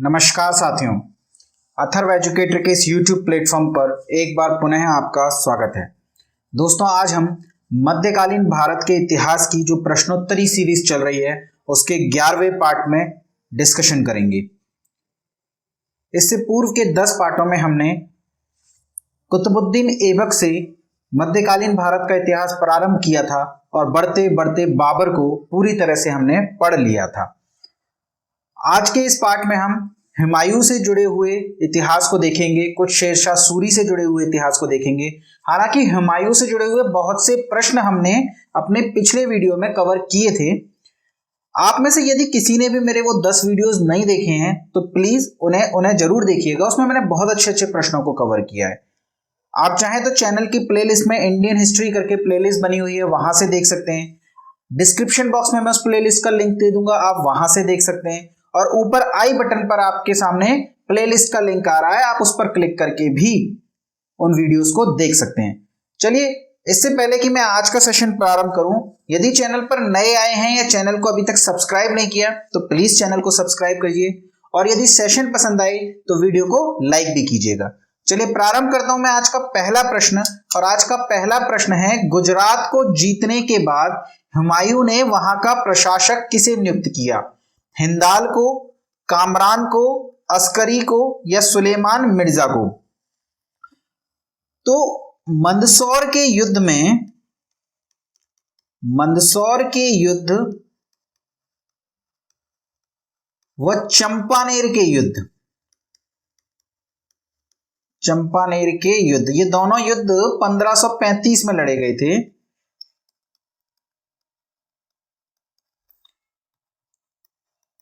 नमस्कार साथियों, अथर्व एजुकेटर के इस YouTube प्लेटफॉर्म पर एक बार पुनः आपका स्वागत है। दोस्तों, आज हम मध्यकालीन भारत के इतिहास की जो प्रश्नोत्तरी सीरीज चल रही है उसके 11वें पार्ट में डिस्कशन करेंगे। इससे पूर्व के 10 पार्टों में हमने कुतुबुद्दीन ऐबक से मध्यकालीन भारत का इतिहास प्रारंभ किया था और बढ़ते बढ़ते बाबर को पूरी तरह से हमने पढ़ लिया था। आज के इस पार्ट में हम हुमायूं से जुड़े हुए इतिहास को देखेंगे, कुछ शेरशाह सूरी से जुड़े हुए इतिहास को देखेंगे। हालांकि हुमायूं से जुड़े हुए बहुत से प्रश्न हमने अपने पिछले वीडियो में कवर किए थे। आप में से यदि किसी ने भी मेरे वो 10 वीडियोस नहीं देखे हैं तो प्लीज उन्हें जरूर देखिएगा। उसमें मैंने बहुत अच्छे अच्छे प्रश्नों को कवर किया है। आप चाहें तो चैनल की प्लेलिस्ट में इंडियन हिस्ट्री करके प्लेलिस्ट बनी हुई है, वहां से देख सकते हैं। डिस्क्रिप्शन बॉक्स में मैं उस प्लेलिस्ट का लिंक दे दूंगा, आप वहां से देख सकते हैं। और ऊपर आई बटन पर आपके सामने प्लेलिस्ट का लिंक आ रहा है, आप उस पर क्लिक करके भी उन वीडियोस को देख सकते हैं। चलिए, इससे पहले कि मैं आज का सेशन प्रारंभ करूं, यदि चैनल पर नए आए हैं या चैनल को अभी तक सब्सक्राइब नहीं किया तो प्लीज चैनल को सब्सक्राइब करिए और यदि सेशन पसंद आए तो वीडियो को लाइक भी कीजिएगा। चलिए प्रारंभ करता हूं मैं आज का पहला प्रश्न। और आज का पहला प्रश्न है, गुजरात को जीतने के बाद हुमायूं ने वहां का प्रशासक किसे नियुक्त किया? हिंदाल को, कामरान को, अस्करी को या सुलेमान मिर्जा को? तो मंदसौर के युद्ध व चंपानेर के युद्ध ये दोनों युद्ध 1535 में लड़े गए थे।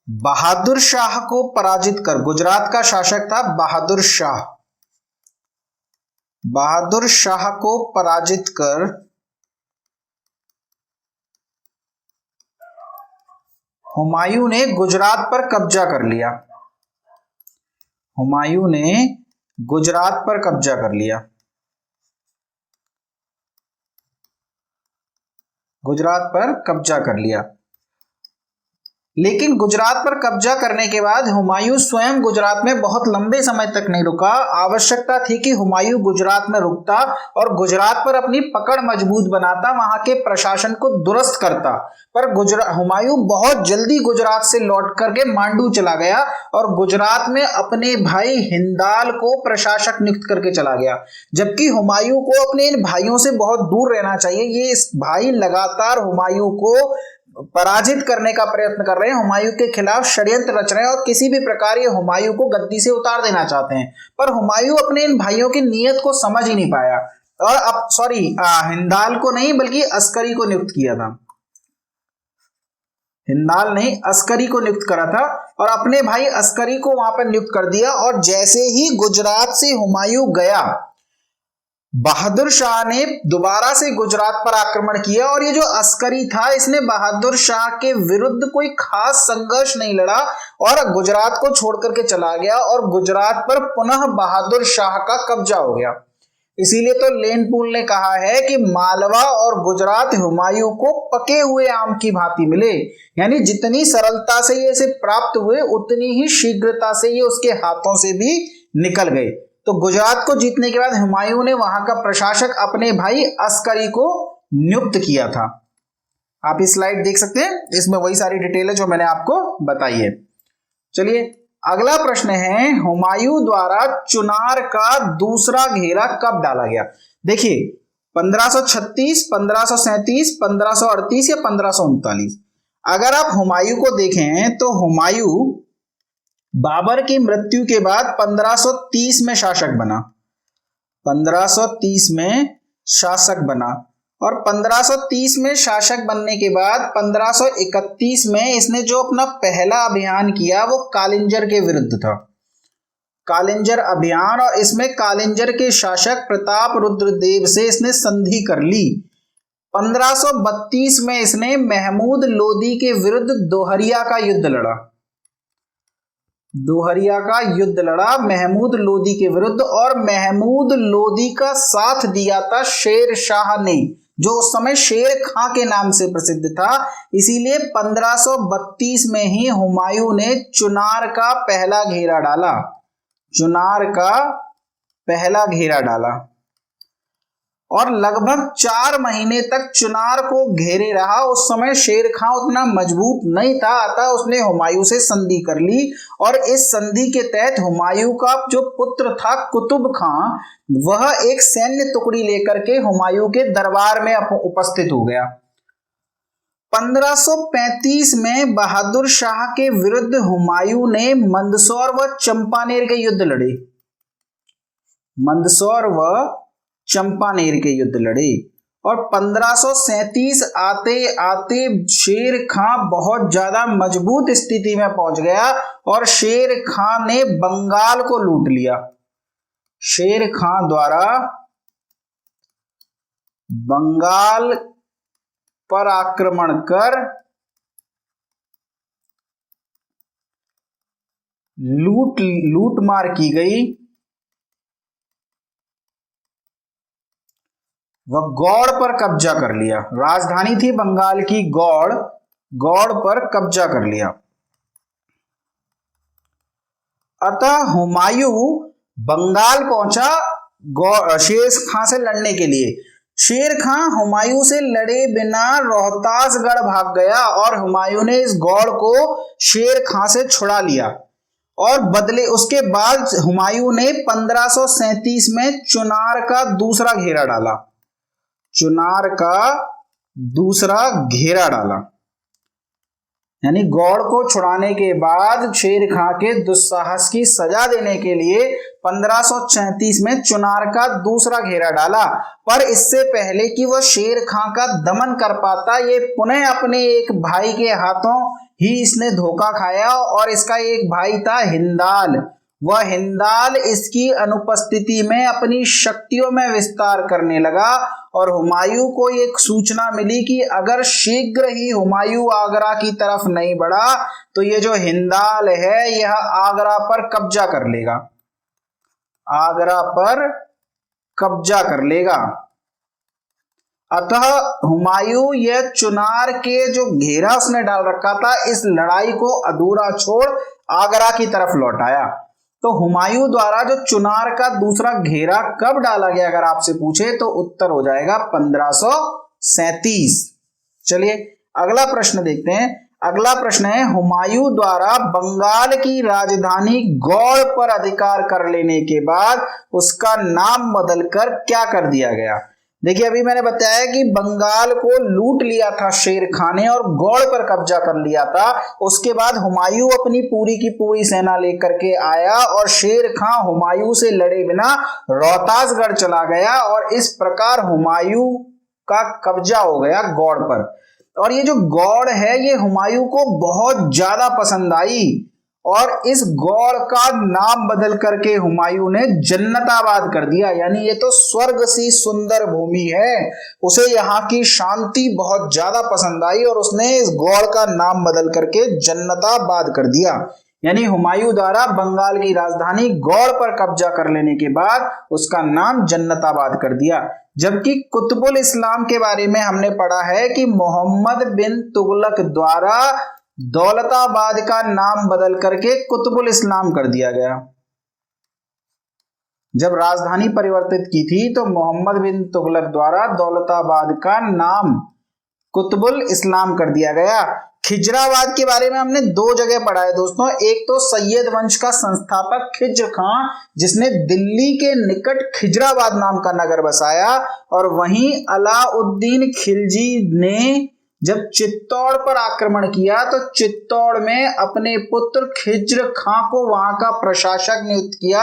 बहादुर शाह को पराजित कर, गुजरात का शासक था बहादुर शाह। बहादुर शाह को पराजित कर हुमायूं ने गुजरात पर कब्जा कर लिया। हुमायूं ने गुजरात पर कब्जा कर लिया। गुजरात पर कब्जा कर लिया। लेकिन गुजरात पर कब्जा करने के बाद हुमायूं स्वयं गुजरात में बहुत लंबे समय तक नहीं रुका। आवश्यकता थी कि हुमायूं गुजरात में रुकता और गुजरात पर अपनी पकड़ मजबूत बनाता, वहां के प्रशासन को दुरुस्त करता। पर हुमायूं बहुत जल्दी गुजरात से लौट करके मांडू चला गया और गुजरात में अपने भाई हिंदाल को प्रशासक नियुक्त करके चला गया। जबकि हुमायूं को अपने इन भाइयों से बहुत दूर रहना चाहिए। ये इस भाई लगातार हुमायूं को पराजित करने का प्रयत्न कर रहे हैं, हुमायूं के खिलाफ षड्यंत्र रच रहे हैं और किसी भी प्रकार ये हुमायूं को गद्दी से उतार देना चाहते हैं। पर हुमायूं अपने इन भाइयों की नीयत को समझ ही नहीं पाया और अब हिंदाल को नहीं बल्कि अस्करी को नियुक्त किया था। हिंदाल नहीं, अस्करी को नियुक्त करा था और अपने भाई अस्करी को वहां पर नियुक्त कर दिया। और जैसे ही गुजरात से हुमायूं गया, बहादुर शाह ने दोबारा से गुजरात पर आक्रमण किया और ये जो अस्करी था इसने बहादुर शाह के विरुद्ध कोई खास संघर्ष नहीं लड़ा और गुजरात को छोड़ करके चला गया और गुजरात पर पुनः बहादुर शाह का कब्जा हो गया। इसीलिए तो लेनपूल ने कहा है कि मालवा और गुजरात हुमायूं को पके हुए आम की भांति मिले, यानी जितनी सरलता से ये इसे प्राप्त हुए उतनी ही शीघ्रता से ये उसके हाथों से भी निकल गए। तो गुजरात को जीतने के बाद हुमायूं ने वहां का प्रशासक अपने भाई अस्करी को नियुक्त किया था। आप इस स्लाइड देख सकते हैं, इसमें वही सारी डिटेल है जो मैंने आपको बताई है। चलिए अगला प्रश्न है, हुमायूं द्वारा चुनार का दूसरा घेरा कब डाला गया? देखिए 1536, 1537, 1538 या 1539। अगर आप हुमायूं को देखें तो हुमायूं बाबर की मृत्यु के बाद 1530 में शासक बना। 1530 में शासक बना और 1530 में शासक बनने के बाद 1531 में इसने जो अपना पहला अभियान किया वो कालिंजर के विरुद्ध था, कालिंजर अभियान। और इसमें कालिंजर के शासक प्रताप रुद्रदेव से इसने संधि कर ली। 1532 में इसने महमूद लोदी के विरुद्ध दोहरिया का युद्ध लड़ा। दोहरिया का युद्ध लड़ा महमूद लोदी के विरुद्ध और महमूद लोदी का साथ दिया था शेर शाह ने, जो उस समय शेर खां के नाम से प्रसिद्ध था। इसीलिए 1532 में ही हुमायूं ने चुनार का पहला घेरा डाला, चुनार का पहला घेरा डाला और लगभग 4 महीने तक चुनार को घेरे रहा। उस समय शेर खां उतना मजबूत नहीं था, अतः उसने हुमायूं से संधि कर ली और इस संधि के तहत हुमायूं का जो पुत्र था कुतुब खां, वह एक सैन्य टुकड़ी लेकर के हुमायूं के दरबार में उपस्थित हो गया। 1535 में बहादुर शाह के विरुद्ध हुमायूं ने मंदसौर व चंपानेर के युद्ध लड़े, मंदसौर व चंपानेर के युद्ध लड़े और 1537 आते आते शेर खां बहुत ज्यादा मजबूत स्थिति में पहुंच गया और शेर खां ने बंगाल को लूट लिया। शेर खां द्वारा बंगाल पर आक्रमण कर लूटमार की गई। वह गौड़ पर कब्जा कर लिया, राजधानी थी बंगाल की गौड़, गौड़ पर कब्जा कर लिया। अतः हुमायूं बंगाल पहुंचा शेर खां से लड़ने के लिए। शेर खां हुमायूं से लड़े बिना रोहतासगढ़ भाग गया और हुमायूं ने इस गौड़ को शेर खां से छुड़ा लिया और बदले उसके बाद हुमायूं ने 1537 में चुनार का दूसरा घेरा डाला, चुनार का दूसरा घेरा डाला। यानी गौड़ को छुड़ाने के बाद शेर खां के दुस्साहस की सजा देने के लिए 1534 में चुनार का दूसरा घेरा डाला। पर इससे पहले कि वह शेर खां का दमन कर पाता, ये पुनः अपने एक भाई के हाथों ही इसने धोखा खाया और इसका एक भाई था हिंदाल। वह हिंदाल इसकी अनुपस्थिति में अपनी शक्तियों में विस्तार करने लगा और हुमायूं को एक सूचना मिली कि अगर शीघ्र ही हुमायूं आगरा की तरफ नहीं बढ़ा तो ये जो हिंदाल है यह आगरा पर कब्जा कर लेगा, आगरा पर कब्जा कर लेगा। अतः हुमायूं यह चुनार के जो घेरा उसने डाल रखा था, इस लड़ाई को अधूरा छोड़ आगरा की तरफ लौट आया। तो हुमायूं द्वारा जो चुनार का दूसरा घेरा कब डाला गया अगर आपसे पूछे तो उत्तर हो जाएगा 1537। चलिए अगला प्रश्न देखते हैं। अगला प्रश्न है हुमायूं द्वारा बंगाल की राजधानी गौड़ पर अधिकार कर लेने के बाद उसका नाम बदलकर क्या कर दिया गया। देखिए अभी मैंने बताया कि बंगाल को लूट लिया था शेर खां ने और गौड़ पर कब्जा कर लिया था। उसके बाद हुमायूं अपनी पूरी की पूरी सेना लेकर के आया और शेर खां हुमायूं से लड़े बिना रोहतासगढ़ चला गया और इस प्रकार हुमायूं का कब्जा हो गया गौड़ पर। और ये जो गौड़ है ये हुमायूं को बहुत ज्यादा पसंद आई और इस गौड़ का नाम बदल करके हुमायूं ने जन्नताबाद कर दिया। यानी ये तो स्वर्ग सी सुंदर भूमि है, उसे यहाँ की शांति बहुत ज्यादा पसंद आई और उसने इस गौड़ का नाम बदल करके जन्नताबाद कर दिया। यानी हुमायूं द्वारा बंगाल की राजधानी गौड़ पर कब्जा कर लेने के बाद उसका नाम जन्नताबाद कर दिया। जबकि कुतुबुल इस्लाम के बारे में हमने पढ़ा है कि मोहम्मद बिन तुगलक द्वारा दौलताबाद का नाम बदल करके कुतुबुल इस्लाम कर दिया गया। जब राजधानी परिवर्तित की थी तो मोहम्मद बिन तुगलक द्वारा दौलताबाद का नाम कुतुबुल इस्लाम कर दिया गया। खिजराबाद के बारे में हमने 2 जगह पढ़ा है दोस्तों। एक तो सैयद वंश का संस्थापक खिज्र खां जिसने दिल्ली के निकट खिजराबाद नाम का नगर बसाया और वहीं अलाउद्दीन खिलजी ने जब चित्तौड़ पर आक्रमण किया तो चित्तौड़ में अपने पुत्र खिज्र खां को वहां का प्रशासक नियुक्त किया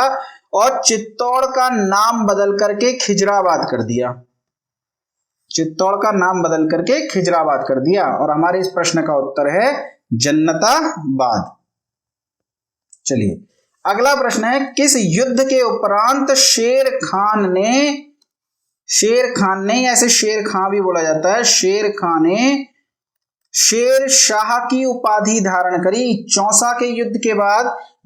और चित्तौड़ का नाम बदल करके खिजराबाद कर दिया, चित्तौड़ का नाम बदल करके खिजराबाद कर दिया। और हमारे इस प्रश्न का उत्तर है जन्नताबाद। चलिए अगला प्रश्न है किस युद्ध के उपरांत शेर खान ने ऐसे शेर खां भी बोला जाता है, शेर खां ने शेर शाह की उपाधि धारण करी। चौसा के युद्ध के बाद,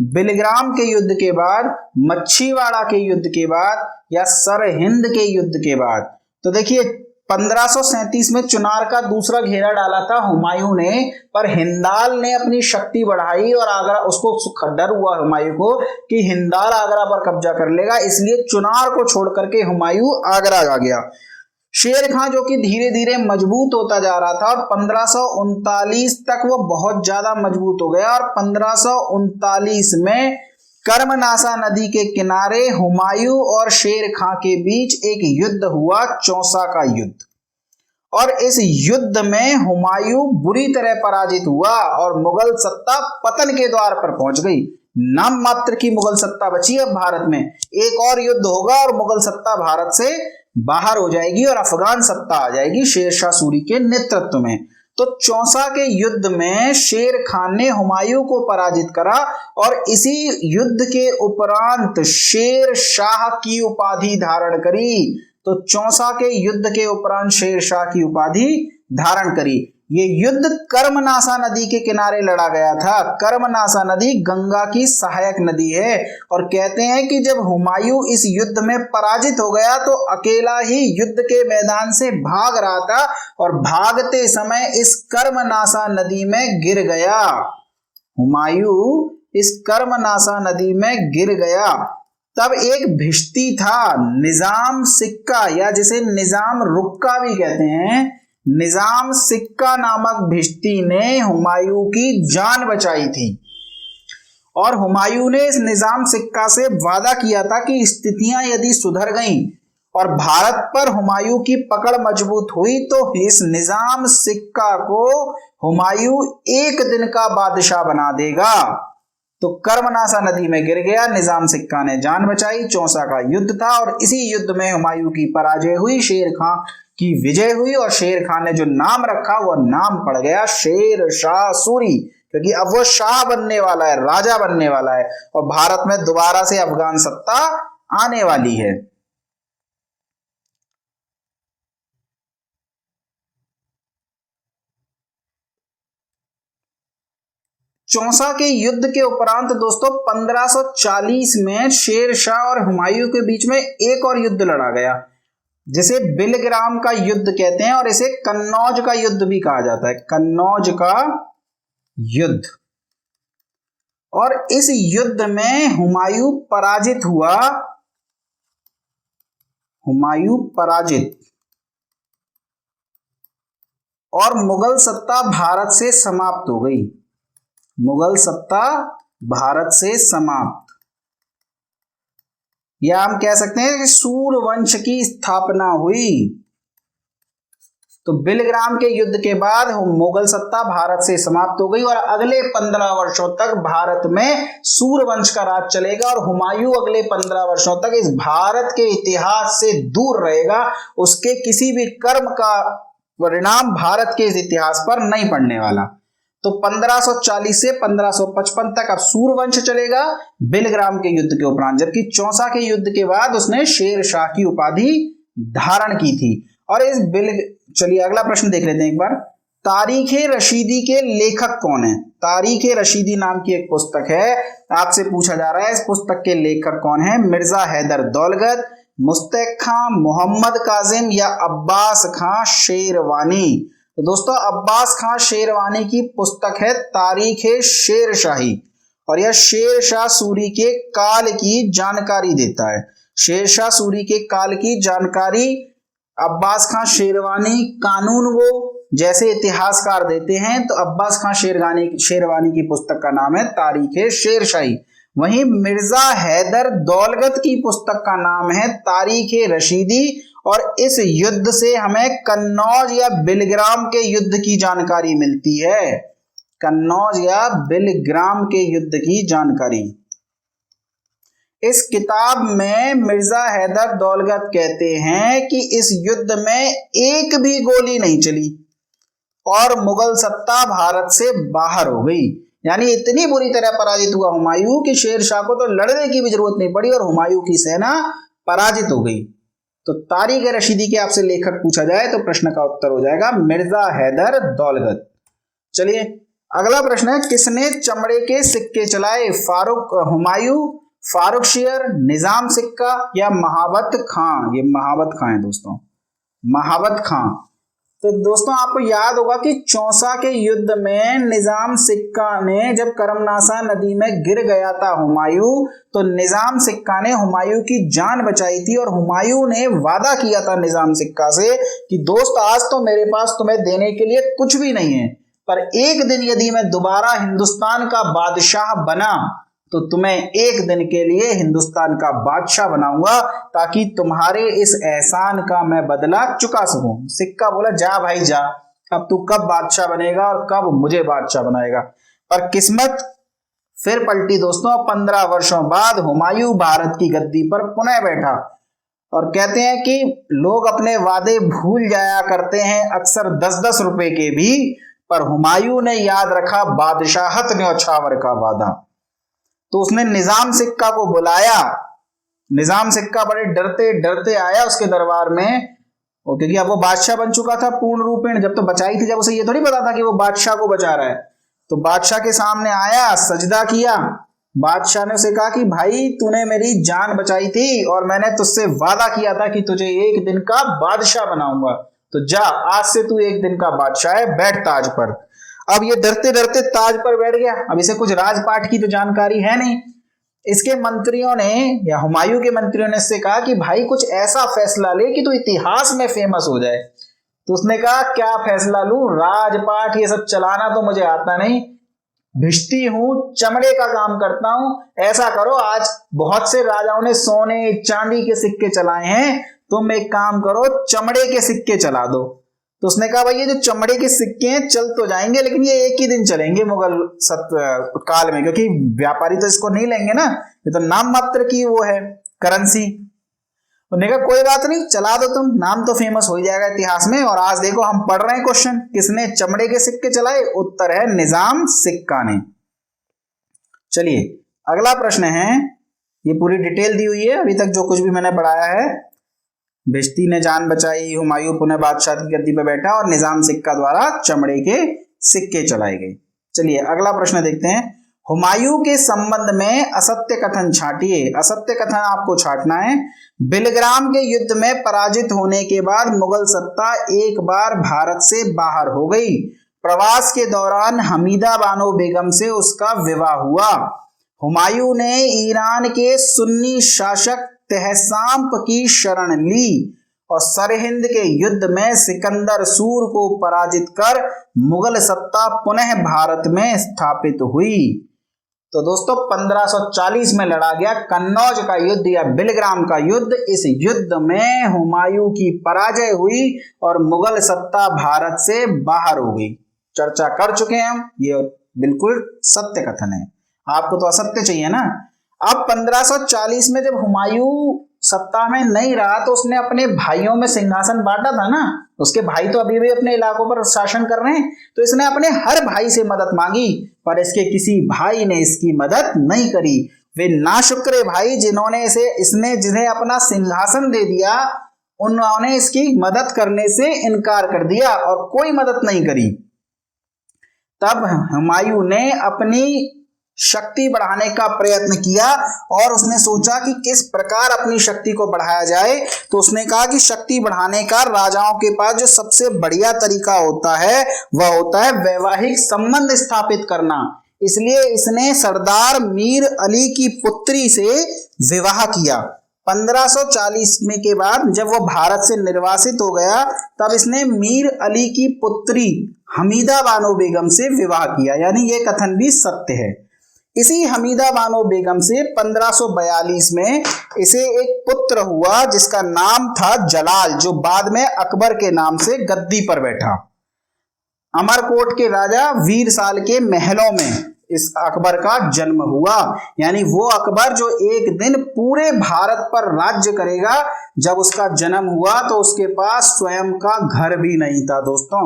बिलग्राम के युद्ध के बाद, मच्छीवाड़ा के युद्ध के बाद या सरहिंद के युद्ध के बाद। तो देखिए 1537 में चुनार का दूसरा घेरा डाला था हुमायूं ने, पर हिंदाल ने अपनी शक्ति बढ़ाई और आगरा, उसको डर हुआ हुमायूं को कि हिंदाल आगरा पर कब्जा कर लेगा, इसलिए चुनार को छोड़ करके हुमायूं आगरा आ गया। शेर खां जो कि धीरे धीरे मजबूत होता जा रहा था और 1539 तक वो बहुत ज्यादा मजबूत हो गया, और 1539 में कर्मनासा नदी के किनारे हुमायूं और शेर खां के बीच एक युद्ध हुआ, चौसा का युद्ध। और इस युद्ध में हुमायूं बुरी तरह पराजित हुआ और मुगल सत्ता पतन के द्वार पर पहुंच गई। नाम मात्र की मुगल सत्ता बची अब भारत में। एक और युद्ध होगा और मुगल सत्ता भारत से बाहर हो जाएगी और अफगान सत्ता आ जाएगी शेरशाह सूरी के नेतृत्व में। तो चौसा के युद्ध में शेर खान ने हुमायूं को पराजित करा और इसी युद्ध के उपरांत शेर शाह की उपाधि धारण करी। तो चौसा के युद्ध के उपरांत शेर शाह की उपाधि धारण करी। ये युद्ध कर्मनासा नदी के किनारे लड़ा गया था। कर्मनासा नदी गंगा की सहायक नदी है और कहते हैं कि जब हुमायूं इस युद्ध में पराजित हो गया तो अकेला ही युद्ध के मैदान से भाग रहा था और भागते समय इस कर्मनासा नदी में गिर गया। हुमायूं इस कर्मनासा नदी में गिर गया। तब एक भिश्ती था, निजाम सिक्का, या जिसे निजाम रुक्का भी कहते हैं, निजाम सिक्का नामक भिश्ती ने हुमायूं की जान बचाई थी। और हुमायूं ने इस निजाम सिक्का से वादा किया था कि स्थितियां यदि सुधर गईं और भारत पर हुमायूं की पकड़ मजबूत हुई तो इस निजाम सिक्का को हुमायूं एक दिन का बादशाह बना देगा। तो कर्मनासा नदी में गिर गया, निजाम सिक्का ने जान बचाई, चौसा का युद्ध था और इसी युद्ध में हुमायूं की पराजय हुई, शेर खां की विजय हुई और शेर खान ने जो नाम रखा वो नाम पड़ गया शेर शाह सूरी, क्योंकि अब वो शाह बनने वाला है, राजा बनने वाला है और भारत में दोबारा से अफगान सत्ता आने वाली है। चौसा के युद्ध के उपरांत दोस्तों 1540 में शेर शाह और हुमायूं के बीच में एक और युद्ध लड़ा गया, जिसे बिलग्राम का युद्ध कहते हैं और इसे कन्नौज का युद्ध भी कहा जाता है, कन्नौज का युद्ध। और इस युद्ध में हुमायूं पराजित हुआ, हुमायूं पराजित और मुगल सत्ता भारत से समाप्त हो गई, मुगल सत्ता भारत से समाप्त, या हम कह सकते हैं कि सूर्यवंश की स्थापना हुई। तो बिलग्राम के युद्ध के बाद मुगल सत्ता भारत से समाप्त हो गई और अगले 15 वर्षों तक भारत में सूर्यवंश का राज चलेगा और हुमायूं अगले 15 वर्षों तक इस भारत के इतिहास से दूर रहेगा। उसके किसी भी कर्म का परिणाम भारत के इस इतिहास पर नहीं पड़ने वाला। तो 1540 से 1555 तक अब सूर्यवंश चलेगा बिलग्राम के युद्ध के उपरांत, जबकि चौसा के युद्ध के बाद उसने शेर शाह की उपाधि धारण की थी। और इस चलिए अगला प्रश्न देख लेते हैं एक बार। तारीखे रशीदी के लेखक कौन है? तारीखे रशीदी नाम की एक पुस्तक है, आपसे पूछा जा रहा है इस पुस्तक के लेखक कौन है? मिर्जा हैदर दौलत, मुस्तक खां, मोहम्मद काजिम या अब्बास खां शेरवानी। तो दोस्तों अब्बास खां शेरवानी की पुस्तक है तारीखे शेर शाही और यह शेर शाह सूरी के काल की जानकारी देता है। शेर शाह सूरी के काल की जानकारी अब्बास खां शेरवानी कानून वो जैसे इतिहासकार देते हैं, तो अब्बास खां शेरवानी की पुस्तक का नाम है तारीखे शेर शाही। वहीं मिर्जा हैदर दौलत की पुस्तक का नाम है तारीखे रशीदी और इस युद्ध से हमें कन्नौज या बिलग्राम के युद्ध की जानकारी मिलती है, कन्नौज या बिलग्राम के युद्ध की जानकारी। इस किताब में मिर्जा हैदर दौलत कहते हैं कि इस युद्ध में एक भी गोली नहीं चली और मुगल सत्ता भारत से बाहर हो गई। यानी इतनी बुरी तरह पराजित हुआ हुमायूं कि शेर शाह को तो लड़ने की भी जरूरत नहीं पड़ी और हुमायूं की सेना पराजित हो गई। तो तारीख रशीदी के आपसे लेखक पूछा जाए तो प्रश्न का उत्तर हो जाएगा मिर्जा हैदर दौलत। चलिए अगला प्रश्न है, किसने चमड़े के सिक्के चलाए? हुमायूं, फारुख शेर, निजाम सिक्का या महाबत खां? ये महाबत खां है दोस्तों। महाबत खां। तो दोस्तों आपको याद होगा कि चौसा के युद्ध में निजाम सिक्का ने जब करमनासा नदी में गिर गया था हुमायूं, तो निजाम सिक्का ने हुमायूं की जान बचाई थी और हुमायूं ने वादा किया था निजाम सिक्का से कि दोस्त आज तो मेरे पास तुम्हें देने के लिए कुछ भी नहीं है, पर एक दिन यदि मैं दोबारा हिंदुस्तान का बादशाह बना तो तुम्हें एक दिन के लिए हिंदुस्तान का बादशाह बनाऊंगा ताकि तुम्हारे इस एहसान का मैं बदला चुका सकूं। सिक्का बोला जा भाई जा, अब तू कब बादशाह बनेगा और कब मुझे बादशाह बनाएगा। पर किस्मत फिर पलटी दोस्तों। 15 वर्षों बाद हुमायूं भारत की गद्दी पर पुनः बैठा और कहते हैं कि लोग अपने वादे भूल जाया करते हैं अक्सर 10-10 रुपए के भी, पर हुमायूं ने याद रखा बादशाहत न्यौछावर का वादा। तो उसने निजाम सिक्का को बुलाया। निजाम सिक्का बड़े डरते डरते आया उसके दरबार में, और क्योंकि अब वो बादशाह बन चुका था पूर्ण रूपेण, जब तो बचाई थी, जब उसे ये थोड़ी पता था कि वो बादशाह को बचा रहा है। तो बादशाह के सामने आया, सजदा किया। बादशाह ने उसे कहा कि भाई तूने मेरी जान बचाई थी और मैंने तुझसे वादा किया था कि तुझे एक दिन का बादशाह बनाऊंगा, तो जा आज से तू एक दिन का बादशाह है, बैठ ताज पर। अब ये डरते डरते ताज पर बैठ गया। अब इसे कुछ राजपाट की तो जानकारी है नहीं। इसके मंत्रियों ने या हुमायूं के मंत्रियों ने इससे कहा कि भाई कुछ ऐसा फैसला ले कि तू इतिहास में फेमस हो जाए। तो उसने कहा क्या फैसला लूं, राजपाट ये सब चलाना तो मुझे आता नहीं, भिष्टी हूं, चमड़े का काम करता हूं। ऐसा करो आज बहुत से राजाओं ने सोने चांदी के सिक्के चलाए हैं, तुम एक काम करो चमड़े के सिक्के चला दो। तो उसने कहा भाई ये जो चमड़े के सिक्के हैं चल तो जाएंगे लेकिन ये एक ही दिन चलेंगे मुगल काल में, क्योंकि व्यापारी तो इसको नहीं लेंगे ना, ये तो नाम मात्र की वो है करेंसी। उन्होंने कहा कोई बात नहीं चला दो तुम, नाम तो फेमस हो जाएगा इतिहास में। और आज देखो हम पढ़ रहे हैं क्वेश्चन, किसने चमड़े के सिक्के चलाए, उत्तर है निजाम सिक्का ने। चलिए अगला प्रश्न है, ये पूरी डिटेल दी हुई है अभी तक जो कुछ भी मैंने पढ़ाया है। भिष्टी ने जान बचाई, हुमायूं पुनः बादशाह की गद्दी पर बैठा और निजाम सिक्का द्वारा चमड़े के सिक्के चलाए गए। चलिए अगला प्रश्न देखते हैं, हुमायूं के संबंध में असत्य कथन छांटिए। असत्य कथन आपको छांटना है। बिलग्राम के युद्ध में पराजित होने के बाद मुगल सत्ता एक बार भारत से बाहर हो गई। प्रवास के दौरान हमीदा बानो बेगम से उसका विवाह हुआ। हुमायूं ने ईरान के सुन्नी शासक तहसाम्प की शरण ली और सरहिंद के युद्ध में सिकंदर सूर को पराजित कर मुगल सत्ता पुनः भारत में स्थापित हुई। तो दोस्तों 1540 में लड़ा गया कन्नौज का युद्ध या बिलग्राम का युद्ध। इस युद्ध में हुमायूं की पराजय हुई और मुगल सत्ता भारत से बाहर हो गई। चर्चा कर चुके हैं हम, ये बिल्कुल सत्य कथन है, आपको तो असत्य चाहिए ना। अब 1540 में जब हुमायूं सत्ता में नहीं रहा तो उसने अपने भाइयों में सिंहासन बांटा था ना, उसके भाई तो अभी भी अपने इलाकों पर शासन कर रहे हैं, तो इसने अपने हर भाई से मदद मांगी पर इसके किसी भाई ने इसकी मदद नहीं करी। वे नाशुक्रे भाई जिन्हें अपना सिंहासन दे दिया, उन्होंने इसकी मदद करने से इनकार कर दिया और कोई मदद नहीं करी। तब हुमायूं ने अपनी शक्ति बढ़ाने का प्रयत्न किया और उसने सोचा कि किस प्रकार अपनी शक्ति को बढ़ाया जाए। तो उसने कहा कि शक्ति बढ़ाने का राजाओं के पास जो सबसे बढ़िया तरीका होता है वह होता है वैवाहिक संबंध स्थापित करना। इसलिए इसने सरदार मीर अली की पुत्री से विवाह किया। 1540 में के बाद जब वो भारत से निर्वासित हो गया तब इसने मीर अली की पुत्री हमीदा बानो बेगम से विवाह किया, यानी ये कथन भी सत्य है। इसी हमीदा बानो बेगम से 1542 में इसे एक पुत्र हुआ जिसका नाम था जलाल, जो बाद में अकबर के नाम से गद्दी पर बैठा। अमरकोट के राजा वीरसाल के महलों में इस अकबर का जन्म हुआ, यानी वो अकबर जो एक दिन पूरे भारत पर राज्य करेगा। जब उसका जन्म हुआ तो उसके पास स्वयं का घर भी नहीं था दोस्तों।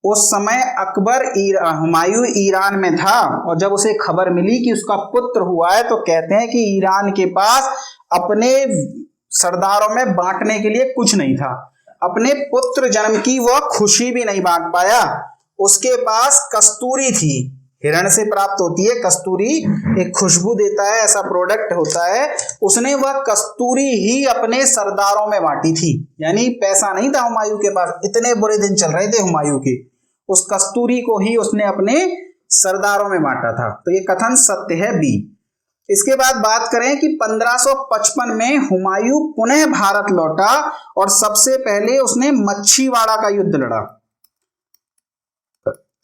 उस समय अकबर हुमायूं ईरान में था और जब उसे खबर मिली कि उसका पुत्र हुआ है तो कहते हैं कि ईरान के पास अपने सरदारों में बांटने के लिए कुछ नहीं था। अपने पुत्र जन्म की वह खुशी भी नहीं बांट पाया। उसके पास कस्तूरी थी हिरण से प्राप्त होती है कस्तूरी, एक खुशबू देता है, ऐसा प्रोडक्ट होता है। उसने वह कस्तूरी ही अपने सरदारों में बांटी थी, यानी पैसा नहीं था हुमायूं के पास, इतने बुरे दिन चल रहे थे हुमायूं के, उस कस्तूरी को ही उसने अपने सरदारों में बांटा था। तो ये कथन सत्य है बी। इसके बाद बात करें कि 1555 में हुमायूं पुनः भारत लौटा और सबसे पहले उसने मच्छीवाड़ा का युद्ध लड़ा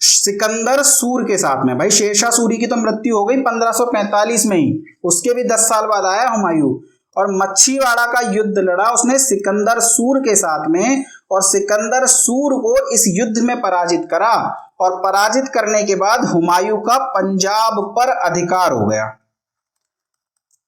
सिकंदर सूर के साथ में। भाई शेरशाह सूरी की तो मृत्यु हो गई 1545 में ही, उसके भी 10 साल बाद आया हुमायूं, और मच्छीवाड़ा का युद्ध लड़ा उसने सिकंदर सूर के साथ में, और सिकंदर सूर को इस युद्ध में पराजित करा, और पराजित करने के बाद हुमायूं का पंजाब पर अधिकार हो गया,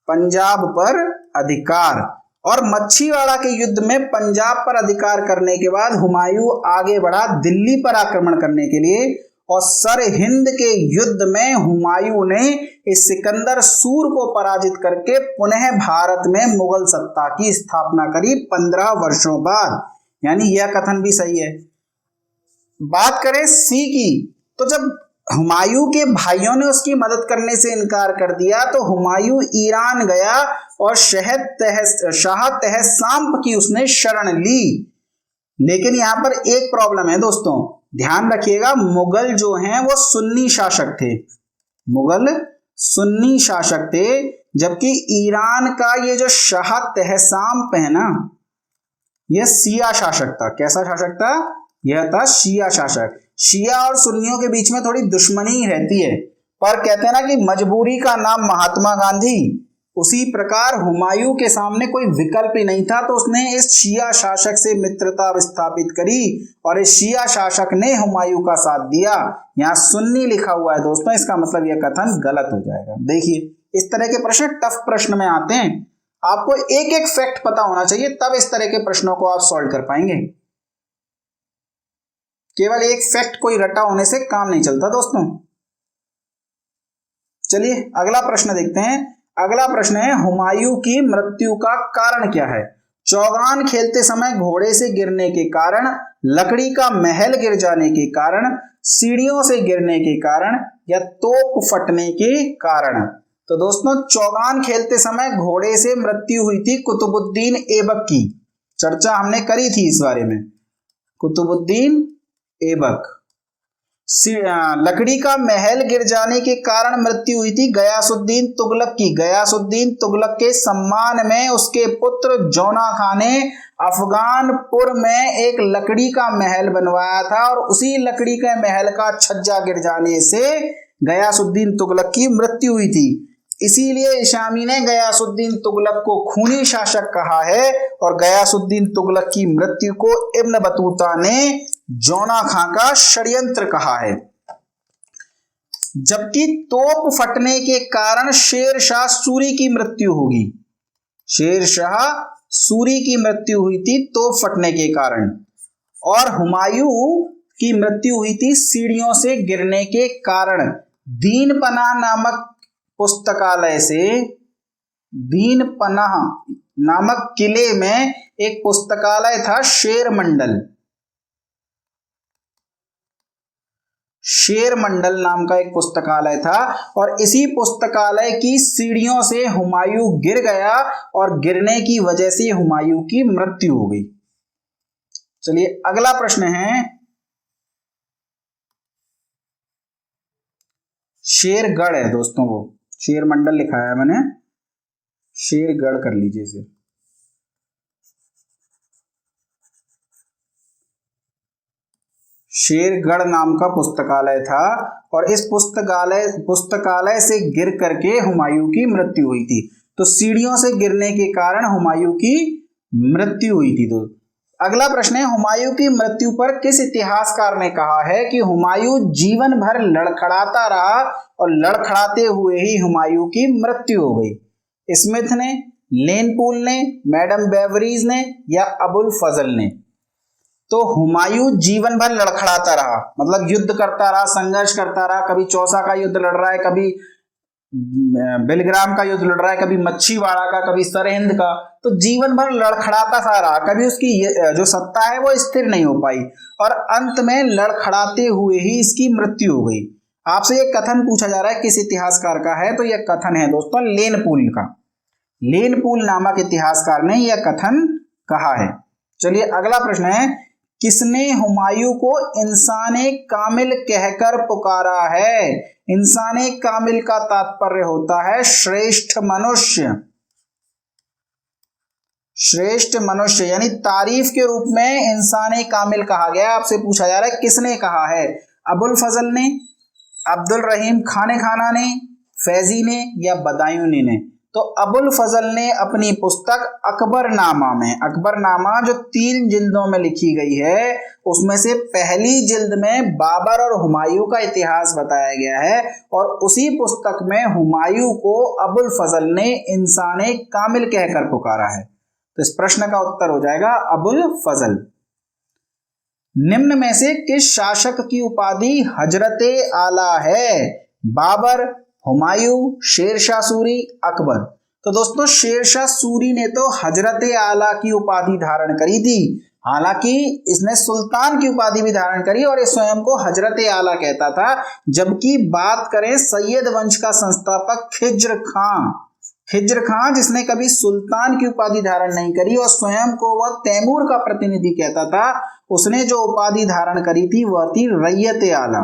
पंजाब पर अधिकार। और मच्छीवाड़ा के युद्ध में पंजाब पर अधिकार करने के बाद हुमायूं आगे बढ़ा दिल्ली पर आक्रमण करने के लिए, और सरहिंद के युद्ध में हुमायूं ने इस सिकंदर सूर को पराजित करके पुनः भारत में मुगल सत्ता की स्थापना करी 15 वर्षों बाद। यानी यह कथन भी सही है। बात करें सी की, तो जब हुमायूं के भाइयों ने उसकी मदद करने से इनकार कर दिया तो हुमायूं ईरान गया और शाह तहसाम्प की उसने शरण ली। लेकिन यहां पर एक प्रॉब्लम है दोस्तों, ध्यान रखिएगा, मुगल जो हैं वो सुन्नी शासक थे, मुगल सुन्नी शासक थे, जबकि ईरान का ये जो शाह तहसाम्प है ना, यह शिया शासक था। कैसा शासक था? यह था शिया शासक। शिया और सुन्नियों के बीच में थोड़ी दुश्मनी रहती है, पर कहते हैं ना कि मजबूरी का नाम महात्मा गांधी, उसी प्रकार हुमायूं के सामने कोई विकल्प ही नहीं था, तो उसने इस शिया शासक से मित्रता स्थापित करी और इस शिया शासक ने हुमायूं का साथ दिया। यहाँ सुन्नी लिखा हुआ है दोस्तों, इसका मतलब यह कथन गलत हो जाएगा। देखिए इस तरह के प्रश्न टफ प्रश्न में आते हैं, आपको एक एक फैक्ट पता होना चाहिए, तब इस तरह के प्रश्नों को आप सॉल्व कर पाएंगे। केवल एक फैक्ट कोई रटा होने से काम नहीं चलता दोस्तों। चलिए अगला प्रश्न देखते हैं। अगला प्रश्न है, हुमायूं की मृत्यु का कारण क्या है? चौगान खेलते समय घोड़े से गिरने के कारण, लकड़ी का महल गिर जाने के कारण, सीढ़ियों से गिरने के कारण, या तोप फटने के कारण? तो दोस्तों चौगान खेलते समय घोड़े से मृत्यु हुई थी कुतुबुद्दीन ऐबक की, चर्चा हमने करी थी इस बारे में, कुतुबुद्दीन ऐबक। लकड़ी का महल गिर जाने के कारण मृत्यु हुई थी गयासुद्दीन तुगलक की। गयासुद्दीन तुगलक के सम्मान में उसके पुत्र जौना खान ने अफगानपुर में एक लकड़ी का महल बनवाया था, और उसी लकड़ी के महल का छज्जा गिर जाने से गयासुद्दीन तुगलक की मृत्यु हुई थी। इसीलिए इशामी ने गयासुद्दीन तुगलक को खूनी शासक कहा है, और गयासुद्दीन तुगलक की मृत्यु को इब्न बतूता ने जौना खां का षड्यंत्र कहा है। जबकि तोप फटने के कारण शेर शाह सूरी की मृत्यु होगी, शेर शाह सूरी की मृत्यु हुई थी तोप फटने के कारण, और हुमायूं की मृत्यु हुई थी सीढ़ियों से गिरने के कारण। दीन पनाह नामक पुस्तकालय से, दीन पनाह नामक किले में एक पुस्तकालय था शेर मंडल, शेर मंडल नाम का एक पुस्तकालय था, और इसी पुस्तकालय की सीढ़ियों से हुमायूं गिर गया और गिरने की वजह से हुमायूं की मृत्यु हो गई। चलिए अगला प्रश्न है, शेरगढ़ है दोस्तों, वो शेर मंडल लिखा है मैंने, शेरगढ़ कर लीजिए इसे। शेरगढ़ नाम का पुस्तकालय था, और इस पुस्तकालय से गिर करके हुमायूं की मृत्यु हुई थी। तो सीढ़ियों से गिरने के कारण हुमायूं की मृत्यु हुई थी। तो अगला प्रश्न है, हुमायूं की मृत्यु पर किस इतिहासकार ने कहा है कि हुमायूं जीवन भर लड़खड़ाता रहा और लड़खड़ाते हुए ही हुमायूं की मृत्यु हो गई? स्मिथ ने, लेनपूल ने, मैडम बेवरीज ने, या अबुल फजल ने? तो हुमायूं जीवन भर लड़खड़ाता रहा, मतलब युद्ध करता रहा, संघर्ष करता रहा, कभी चौसा का युद्ध लड़ रहा है, कभी बेलग्राम का युद्ध लड़ रहा है, कभी मच्छीवाड़ा का, कभी सरहिंद का। तो जीवन भर लड़खड़ाता सा रहा, कभी उसकी जो सत्ता है वो स्थिर नहीं हो पाई, और अंत में लड़खड़ाते हुए ही इसकी मृत्यु हो गई। आपसे ये कथन पूछा जा रहा है किस इतिहासकार का है, तो यह कथन है दोस्तों लेनपूल का। लेनपूल नामक इतिहासकार ने यह कथन कहा है। चलिए अगला प्रश्न है, किसने हुमायूं को इंसाने कामिल कहकर पुकारा है? इंसाने कामिल का तात्पर्य होता है श्रेष्ठ मनुष्य। श्रेष्ठ मनुष्य यानी तारीफ के रूप में इंसाने कामिल कहा गया। आपसे पूछा जा रहा है किसने कहा है? अबुल फजल ने, अब्दुल रहीम खाने खाना ने, फैजी ने या बदायूनी ने? तो अबुल फजल ने अपनी पुस्तक अकबरनामा में, अकबरनामा जो 3 जिल्दों में लिखी गई है, उसमें से पहली जिल्द में बाबर और हुमायूं का इतिहास बताया गया है और उसी पुस्तक में हुमायूं को अबुल फजल ने इंसाने कामिल कहकर पुकारा है। तो इस प्रश्न का उत्तर हो जाएगा अबुल फजल। निम्न में से किस शासक की उपाधि हजरते आला है? बाबर, हुमायूं, शेरशाह सूरी, अकबर? तो दोस्तों शेरशाह सूरी ने तो हजरते आला की उपाधि धारण करी थी, हालांकि इसने सुल्तान की उपाधि भी धारण करी और ये स्वयं को हजरते आला कहता था। जबकि बात करें सैयद वंश का संस्थापक खिज्र खां, खिज्र खां जिसने कभी सुल्तान की उपाधि धारण नहीं करी और स्वयं को वह तैमूर का प्रतिनिधि कहता था, उसने जो उपाधि धारण करी थी वह थी रैयत आला।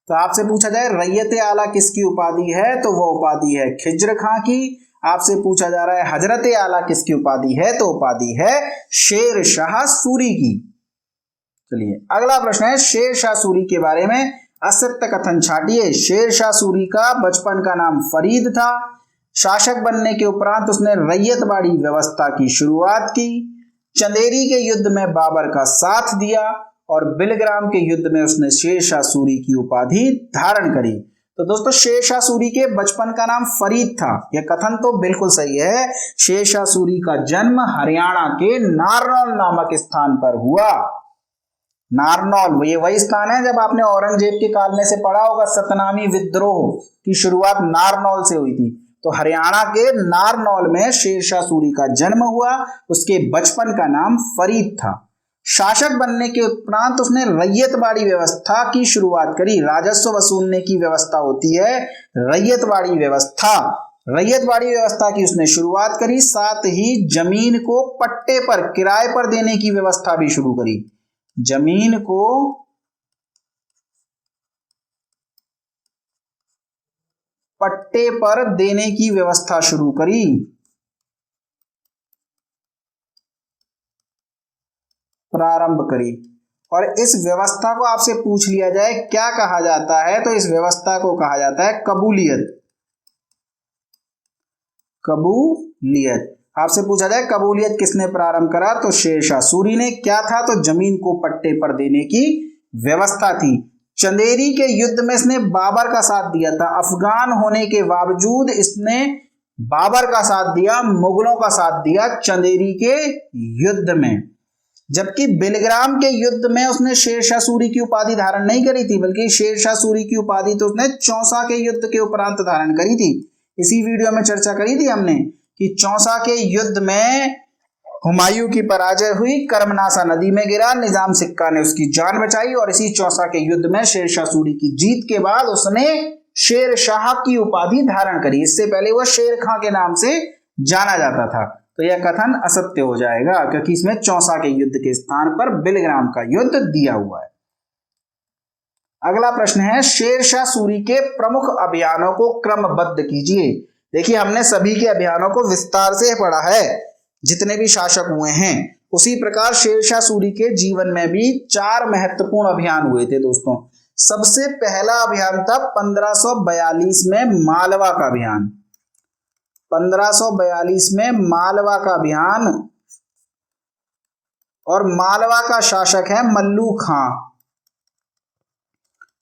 तो आपसे पूछा जाए रैयत आला किसकी उपाधि है, तो वह उपाधि है खिज्र खां की। आपसे पूछा जा रहा है हजरत आला किसकी उपाधि है, तो उपाधि है शेर शाह सूरी की। चलिए अगला प्रश्न है, शेर शाह सूरी के बारे में असत्य कथन छाटिए। शेर शाह सूरी का बचपन का नाम फरीद था। शासक बनने के उपरांत उसने रैयतवाड़ी व्यवस्था की शुरुआत की। चंदेरी के युद्ध में बाबर का साथ दिया और बिलग्राम के युद्ध में उसने शेरशाह सूरी की उपाधि धारण करी। तो दोस्तों शेरशाह सूरी के बचपन का नाम फरीद था, यह कथन तो बिल्कुल सही है। शेरशाह सूरी का जन्म हरियाणा के नारनौल नामक स्थान पर हुआ। नारनौल ये वही स्थान है जब आपने औरंगजेब के काल में से पढ़ा होगा, सतनामी विद्रोह की शुरुआत नारनौल से हुई थी। तो हरियाणा के नारनौल में शेरशाह सूरी का जन्म हुआ। उसके बचपन का नाम फरीद था। शासक बनने के उपरांत उसने रैयतवाड़ी व्यवस्था की शुरुआत करी। राजस्व वसूलने की व्यवस्था होती है रैयतवाड़ी व्यवस्था। रैयतवाड़ी व्यवस्था की उसने शुरुआत करी, साथ ही जमीन को पट्टे पर किराए पर देने की व्यवस्था भी शुरू करी। जमीन को पट्टे पर देने की व्यवस्था शुरू करी। प्रारंभ करी। और इस व्यवस्था को आपसे पूछ लिया जाए क्या कहा जाता है, तो इस व्यवस्था को कहा जाता है कबूलियत। कबूलियत। आपसे पूछा जाए कबूलियत किसने प्रारंभ करा, तो शेरशाह सूरी ने। क्या था, तो जमीन को पट्टे पर देने की व्यवस्था थी। चंदेरी के युद्ध में इसने बाबर का साथ दिया था। अफगान होने के बावजूद इसने बाबर का साथ दिया, मुगलों का साथ दिया चंदेरी के युद्ध में। जबकि बिलग्राम के युद्ध में उसने शेरशाह सूरी की उपाधि धारण नहीं करी थी, बल्कि शेरशाह सूरी की उपाधि तो उसने चौसा के युद्ध के उपरांत धारण करी थी। इसी वीडियो में चर्चा करी थी हमने कि चौसा के युद्ध में हुमायूं की पराजय हुई, कर्मनासा नदी में गिरा, निजाम सिक्का ने उसकी जान बचाई और इसी चौसा के युद्ध में शेरशाह सूरी की जीत के बाद उसने शेर शाह की उपाधि धारण करी। इससे पहले वह शेर खां के नाम से जाना जाता था। तो यह कथन असत्य हो जाएगा क्योंकि इसमें चौसा के युद्ध के स्थान पर बिलग्राम का युद्ध दिया हुआ है। अगला प्रश्न है, शेरशाह सूरी के प्रमुख अभियानों को क्रमबद्ध कीजिए। देखिए हमने सभी के अभियानों को विस्तार से पढ़ा है, जितने भी शासक हुए हैं। उसी प्रकार शेरशाह सूरी के जीवन में भी 4 महत्वपूर्ण अभियान हुए थे दोस्तों। सबसे पहला अभियान था 1542 में मालवा का अभियान। 1542 में मालवा का अभियान, और मालवा का शासक है मल्लू खां।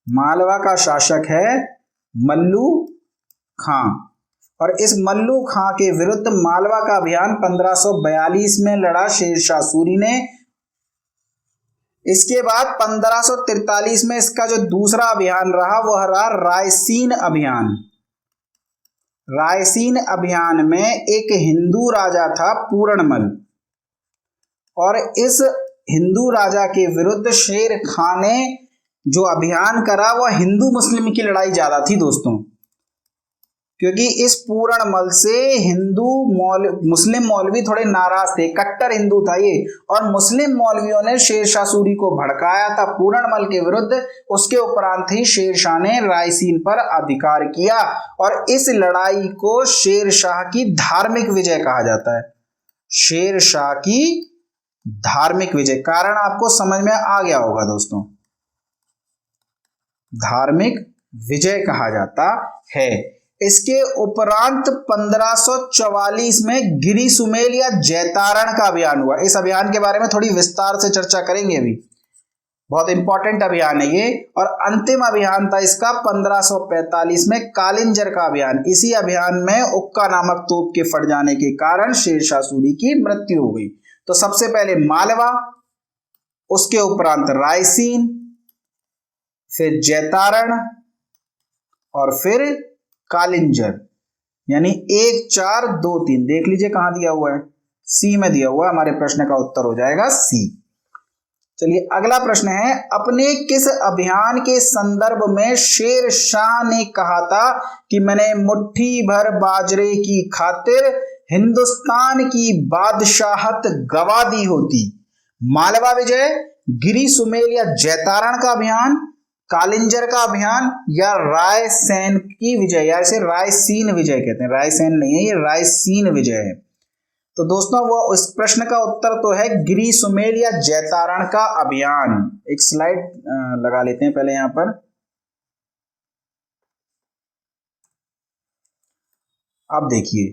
मालवा का शासक है मल्लू खां, और इस मल्लू खां के विरुद्ध मालवा का अभियान 1542 में लड़ा शेरशाह सूरी ने। इसके बाद 1543 में इसका जो दूसरा अभियान रहा वह रहा रायसीन अभियान। रायसीन अभियान में एक हिंदू राजा था पूरणमल, और इस हिंदू राजा के विरुद्ध शेर खां ने जो अभियान करा वह हिंदू मुस्लिम की लड़ाई ज्यादा थी दोस्तों, क्योंकि इस पूरणमल से मुस्लिम मौलवी थोड़े नाराज थे, कट्टर हिंदू था ये, और मुस्लिम मौलवियों ने शेरशाह सूरी को भड़काया था पूरणमल के विरुद्ध। उसके उपरांत ही शेरशाह ने रायसीन पर अधिकार किया और इस लड़ाई को शेरशाह की धार्मिक विजय कहा जाता है। शेरशाह की धार्मिक विजय, कारण आपको समझ में आ गया होगा दोस्तों, धार्मिक विजय कहा जाता है। इसके उपरांत 1544 में गिरी सुमेल या जैतारण का अभियान हुआ। इस अभियान के बारे में थोड़ी विस्तार से चर्चा करेंगे अभी, बहुत इंपॉर्टेंट अभियान है ये। और अंतिम अभियान था इसका 1545 में कालिंजर का अभियान। इसी अभियान में उक्का नामक तोप के फट जाने के कारण शेरशाह सूरी की मृत्यु हो गई। तो सबसे पहले मालवा, उसके उपरांत रायसीन, फिर जैतारण और फिर कालिंजर, यानी 1 4 2 3। देख लीजिए कहां दिया हुआ है, सी में दिया हुआ है। हमारे प्रश्न का उत्तर हो जाएगा सी। चलिए अगला प्रश्न है, अपने किस अभियान के संदर्भ में शेर शाह ने कहा था कि मैंने मुट्ठी भर बाजरे की खातिर हिंदुस्तान की बादशाहत गवा दी होती? मालवा विजय, गिरी सुमेल या जैतारण का अभियान, कालिंजर का अभियान या रायसेन की विजय, या इसे रायसीन विजय कहते हैं, रायसेन नहीं है ये, रायसीन विजय है। तो दोस्तों वो इस प्रश्न का उत्तर तो है गिरी सुमेल या जैतारण का अभियान। एक स्लाइड लगा लेते हैं पहले यहां पर। अब देखिए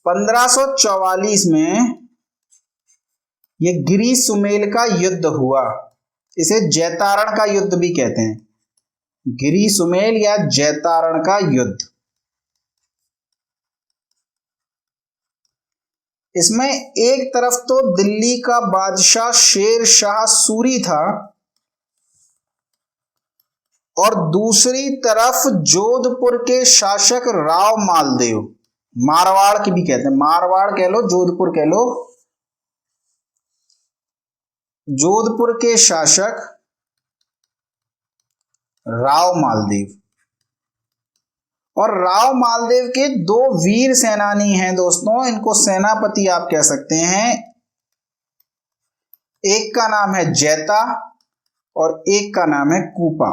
1544 में ये गिरी सुमेल का युद्ध हुआ, इसे जैतारण का युद्ध भी कहते हैं, गिरी सुमेल या जैतारण का युद्ध। इसमें एक तरफ तो दिल्ली का बादशाह शेर शाह सूरी था और दूसरी तरफ जोधपुर के शासक राव मालदेव, मारवाड़ की भी कहते हैं, मारवाड़ कह लो, जोधपुर कह लो, जोधपुर के शासक राव मालदेव। और राव मालदेव के 2 वीर सेनानी हैं दोस्तों, इनको सेनापति आप कह सकते हैं। एक का नाम है जैता और एक का नाम है कूपा।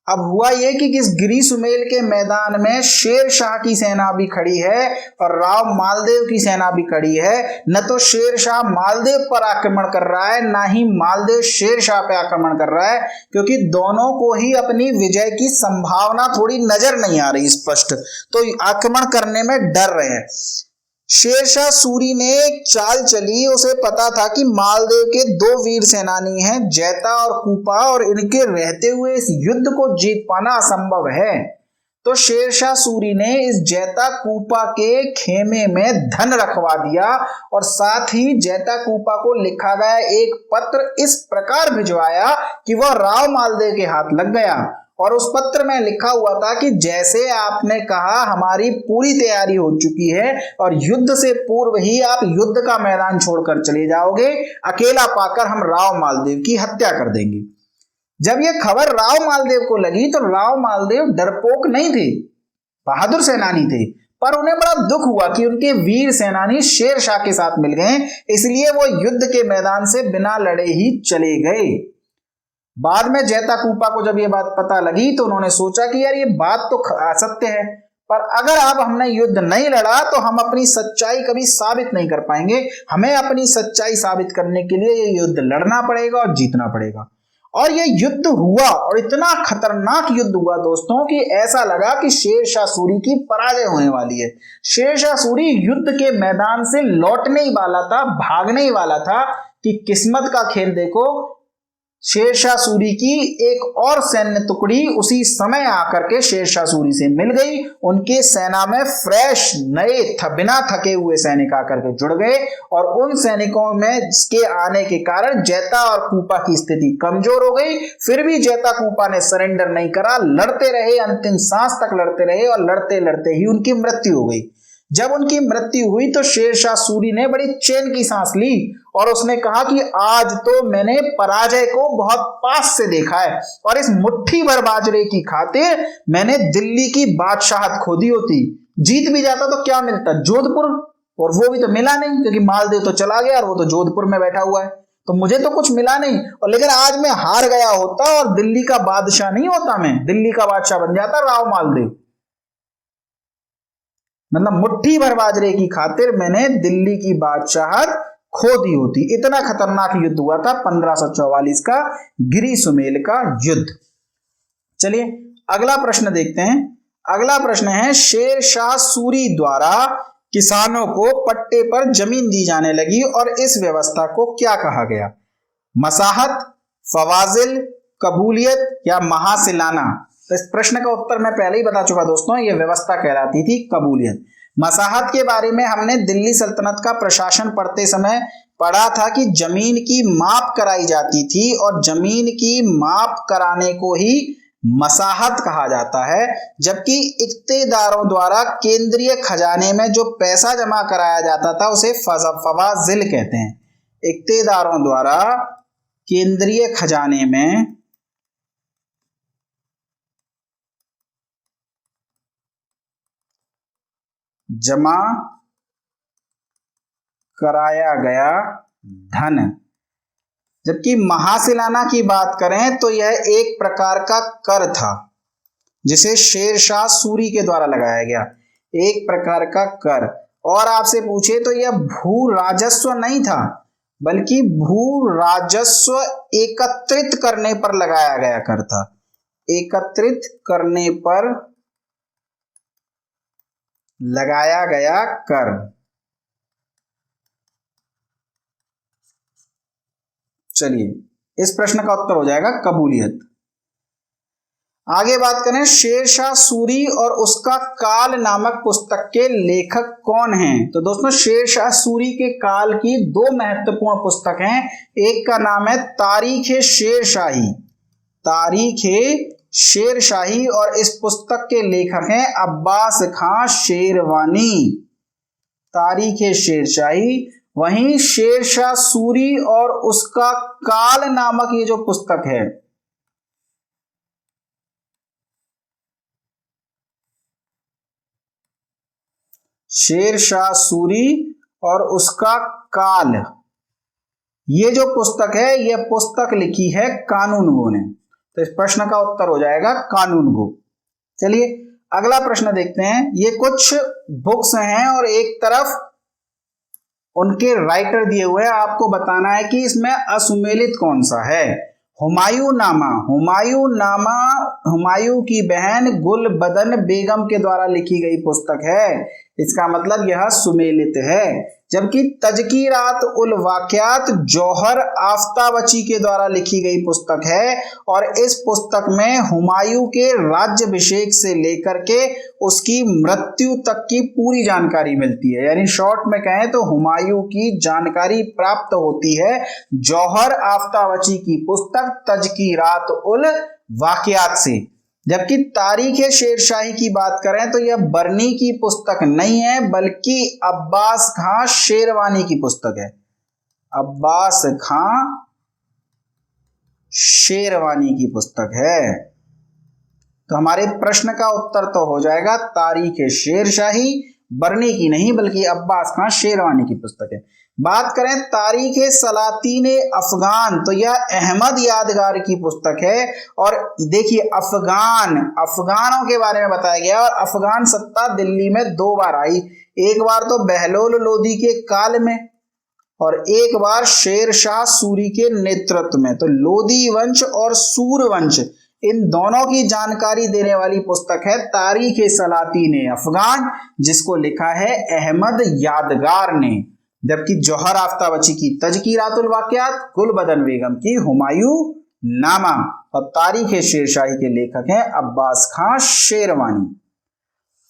अब हुआ यह कि इस गिरी सुमेल के मैदान में शेर शाह की सेना भी खड़ी है और राव मालदेव की सेना भी खड़ी है। न तो शेर शाह मालदेव पर आक्रमण कर रहा है, ना ही मालदेव शेर शाह पर आक्रमण कर रहा है, क्योंकि दोनों को ही अपनी विजय की संभावना थोड़ी नजर नहीं आ रही स्पष्ट, तो आक्रमण करने में डर रहे हैं। शेरशाह सूरी ने एक चाल चली, उसे पता था कि मालदेव के 2 वीर सेनानी हैं, जैता और कूपा, और इनके रहते हुए इस युद्ध को जीत पाना असंभव है। तो शेरशाह सूरी ने इस जैता कूपा के खेमे में धन रखवा दिया और साथ ही जैता कूपा को लिखा गया एक पत्र इस प्रकार भिजवाया कि वह राव मालदेव के हाथ लग गया। और उस पत्र में लिखा हुआ था कि जैसे आपने कहा हमारी पूरी तैयारी हो चुकी है और युद्ध से पूर्व ही आप युद्ध का मैदान छोड़कर चले जाओगे, अकेला पाकर हम राव मालदेव की हत्या कर देंगे। जब यह खबर राव मालदेव को लगी तो राव मालदेव डरपोक नहीं थे, बहादुर सेनानी थे, पर उन्हें बड़ा दुख हुआ कि उनके वीर सेनानी शेर शाह के साथ मिल गए, इसलिए वो युद्ध के मैदान से बिना लड़े ही चले गए। बाद में जैता कूपा को जब ये बात पता लगी तो उन्होंने सोचा कि यार ये बात तो असत्य है, पर अगर अब हमने युद्ध नहीं लड़ा तो हम अपनी सच्चाई कभी साबित नहीं कर पाएंगे, हमें अपनी सच्चाई साबित करने के लिए ये युद्ध लड़ना पड़ेगा और जीतना पड़ेगा। और ये युद्ध हुआ और इतना खतरनाक युद्ध हुआ दोस्तों कि ऐसा लगा कि शेरशाह सूरी की पराजय होने वाली है। शेरशाह सूरी युद्ध के मैदान से लौटने ही वाला था, भागने ही वाला था कि किस्मत का खेल देखो, शेरशाह सूरी की एक और सैन्य टुकड़ी उसी समय आकर के शेरशाह सूरी से मिल गई। उनके सेना में फ्रेश नए बिना थके हुए सैनिक आकर के जुड़ गए और उन सैनिकों में के आने के कारण जैता और कूपा की स्थिति कमजोर हो गई। फिर भी जैता कूपा ने सरेंडर नहीं करा, लड़ते रहे, अंतिम सांस तक लड़ते रहे और लड़ते लड़ते ही उनकी मृत्यु हो गई। जब उनकी मृत्यु हुई तो शेरशाह सूरी ने बड़ी चैन की सांस ली और उसने कहा कि आज तो मैंने पराजय को बहुत पास से देखा है और इस मुट्ठी भर बाजरे की खातिर मैंने दिल्ली की बादशाहत खो दी होती। जीत भी जाता तो क्या मिलता, जोधपुर, और वो भी तो मिला नहीं क्योंकि मालदेव तो चला गया और वो तो जोधपुर में बैठा हुआ है, तो मुझे तो कुछ मिला नहीं। और लेकिन आज मैं हार गया होता और दिल्ली का बादशाह नहीं होता, मैं दिल्ली का बादशाह बन जाता राव मालदेव। मतलब मुट्ठी भर बाजरे की खातिर मैंने दिल्ली की बादशाहत खो दी होती। इतना खतरनाक युद्ध हुआ था 1544 का गिरी सुमेल का युद्ध। चलिए अगला प्रश्न देखते हैं। अगला प्रश्न है, शेरशाह सूरी द्वारा किसानों को पट्टे पर जमीन दी जाने लगी और इस व्यवस्था को क्या कहा गया? मसाहत, फवाजिल, कबूलियत या महासिलाना? तो इस प्रश्न का उत्तर मैं पहले ही बता चुका दोस्तों, यह व्यवस्था कहलाती थी कबूलियत। मसाहत के बारे में हमने दिल्ली सल्तनत का प्रशासन पढ़ते समय पढ़ा था कि जमीन की माप कराई जाती थी और जमीन की माप कराने को ही मसाहत कहा जाता है, जबकि इक्तेदारों द्वारा केंद्रीय खजाने में जो पैसा जमा कराया जाता था उसे फवाजिल कहते हैं। इक्तेदारों द्वारा केंद्रीय खजाने में जमा कराया गया धन, जबकि महासिलाना की बात करें तो यह एक प्रकार का कर था जिसे शेरशाह सूरी के द्वारा लगाया गया, एक प्रकार का कर। और आपसे पूछे तो यह भू राजस्व नहीं था बल्कि भू राजस्व एकत्रित करने पर लगाया गया कर था, एकत्रित करने पर लगाया गया कर। चलिए इस प्रश्न का उत्तर हो जाएगा कबूलियत। आगे बात करें, शेरशाह सूरी और उसका काल नामक पुस्तक के लेखक कौन हैं? तो दोस्तों शेरशाह सूरी के काल की दो महत्वपूर्ण पुस्तक हैं। एक का नाम है तारीख शेरशाही, तारीख शेरशाही, और इस पुस्तक के लेखक हैं अब्बास खां शेरवानी। तारीख शेरशाही, वहीं शेरशाह सूरी और उसका काल नामक ये जो पुस्तक है, शेरशाह सूरी और उसका काल, ये जो पुस्तक है यह पुस्तक लिखी है कानूनगो ने। तो इस प्रश्न का उत्तर हो जाएगा कानूनगो। चलिए अगला प्रश्न देखते हैं। ये कुछ बुक्स हैं और एक तरफ उनके राइटर दिए हुए हैं, आपको बताना है कि इसमें असुमेलित कौन सा है। हुमायूं नामा, हुमायूं नामा हुमायूं की बहन गुलबदन बेगम के द्वारा लिखी गई पुस्तक है, इसका मतलब यह सुमेलित है। जबकि तजकीरात उल वाक़ियात जौहर आफ्ताबची के द्वारा लिखी गई पुस्तक है और इस पुस्तक में हुमायूं के राज्याभिषेक से लेकर के उसकी मृत्यु तक की पूरी जानकारी मिलती है। यानी शॉर्ट में कहें तो हुमायूं की जानकारी प्राप्त होती है जौहर आफ्ताबची की पुस्तक तजकीरात उल वाक़ियात से। जबकि तारीख शेरशाही की बात करें तो यह बरनी की पुस्तक नहीं है बल्कि अब्बास खां शेरवानी की पुस्तक है, अब्बास खां शेरवानी की पुस्तक है। तो हमारे प्रश्न का उत्तर तो हो जाएगा तारीख शेरशाही, बरनी की नहीं बल्कि अब्बास खां शेरवानी की पुस्तक है। बात करें तारीख सलातीन अफगान, तो यह अहमद यादगार की पुस्तक है। और देखिए अफगानों के बारे में बताया गया और अफगान सत्ता दिल्ली में दो बार आई, एक बार तो बहलोल लोदी के काल में और एक बार शेरशाह सूरी के नेतृत्व में। तो लोदी वंश और सूर वंश इन दोनों की जानकारी देने वाली पुस्तक है तारीख सलातीन अफगान, जिसको लिखा है अहमद यादगार ने। जबकि जौहर आफ्ताबची की तजकीरातुल वाक़ियात, गुलबदन बेगम की हुमायूं नामा और तारीख शेरशाही के लेखक हैं अब्बास खां शेरवानी।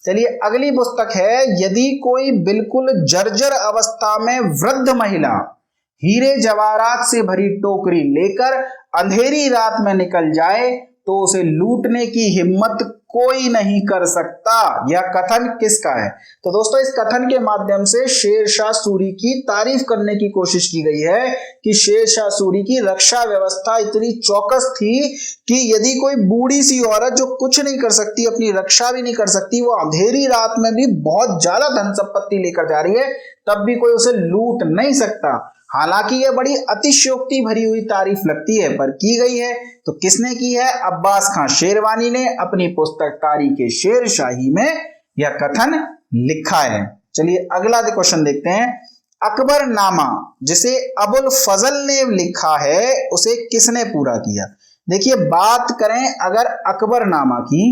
चलिए अगली पुस्तक है, यदि कोई बिल्कुल जर्जर अवस्था में वृद्ध महिला हीरे जवाहरात से भरी टोकरी लेकर अंधेरी रात में निकल जाए तो उसे लूटने की हिम्मत कोई नहीं कर सकता। यह कथन किसका है? तो दोस्तों इस कथन के माध्यम से शेरशाह सूरी की तारीफ करने की कोशिश की गई है कि शेरशाह सूरी की रक्षा व्यवस्था इतनी चौकस थी कि यदि कोई बूढ़ी सी औरत जो कुछ नहीं कर सकती, अपनी रक्षा भी नहीं कर सकती, वो अंधेरी रात में भी बहुत ज्यादा धन संपत्ति लेकर जा रही है, तब भी कोई उसे लूट नहीं सकता। हालांकि यह बड़ी अतिशयोक्ति भरी हुई तारीफ लगती है, पर की गई है तो किसने की है? अब्बास खां शेरवानी ने अपनी पुस्तक तारीख-ए-शेरशाही में यह कथन लिखा है। चलिए अगला क्वेश्चन देखते हैं। अकबरनामा जिसे अबुल फजल ने लिखा है उसे किसने पूरा किया? देखिए बात करें अगर अकबरनामा की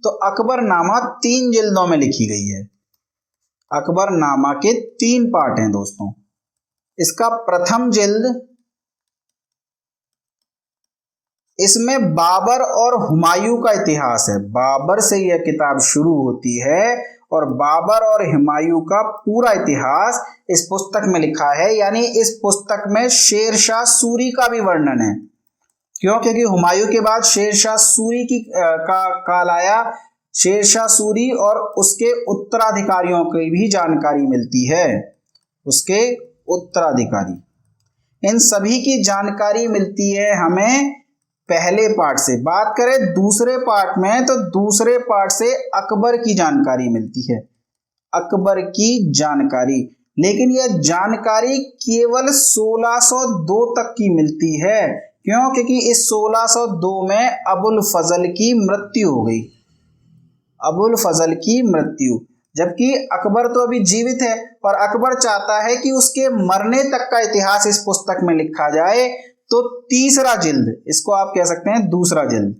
तो अकबरनामा 3 जिल्दों में लिखी गई है। अकबरनामा के 3 पार्ट हैं दोस्तों। इसका प्रथम जिल्द, इसमें बाबर और हुमायूं का इतिहास है। बाबर से यह किताब शुरू होती है और बाबर और हुमायूं का पूरा इतिहास इस पुस्तक में लिखा है। यानी इस पुस्तक में शेरशाह सूरी का भी वर्णन है। क्यों? क्योंकि हुमायूं के बाद शेरशाह सूरी की का काल आया। शेरशाह सूरी और उसके उत्तराधिकारियों की भी जानकारी मिलती है। उसके उत्तराधिकारी, इन सभी की जानकारी मिलती है हमें पहले पार्ट से। बात करें दूसरे पार्ट में तो दूसरे पार्ट से अकबर की जानकारी मिलती है, अकबर की जानकारी। लेकिन यह जानकारी केवल 1602 तक की मिलती है। क्यों? क्योंकि इस 1602 में अबुल फजल की मृत्यु हो गई, अबुल फजल की मृत्यु। जबकि अकबर तो अभी जीवित है, पर अकबर चाहता है कि उसके मरने तक का इतिहास इस पुस्तक में लिखा जाए। तो तीसरा जिल्द, इसको आप कह सकते हैं दूसरा जिल्द,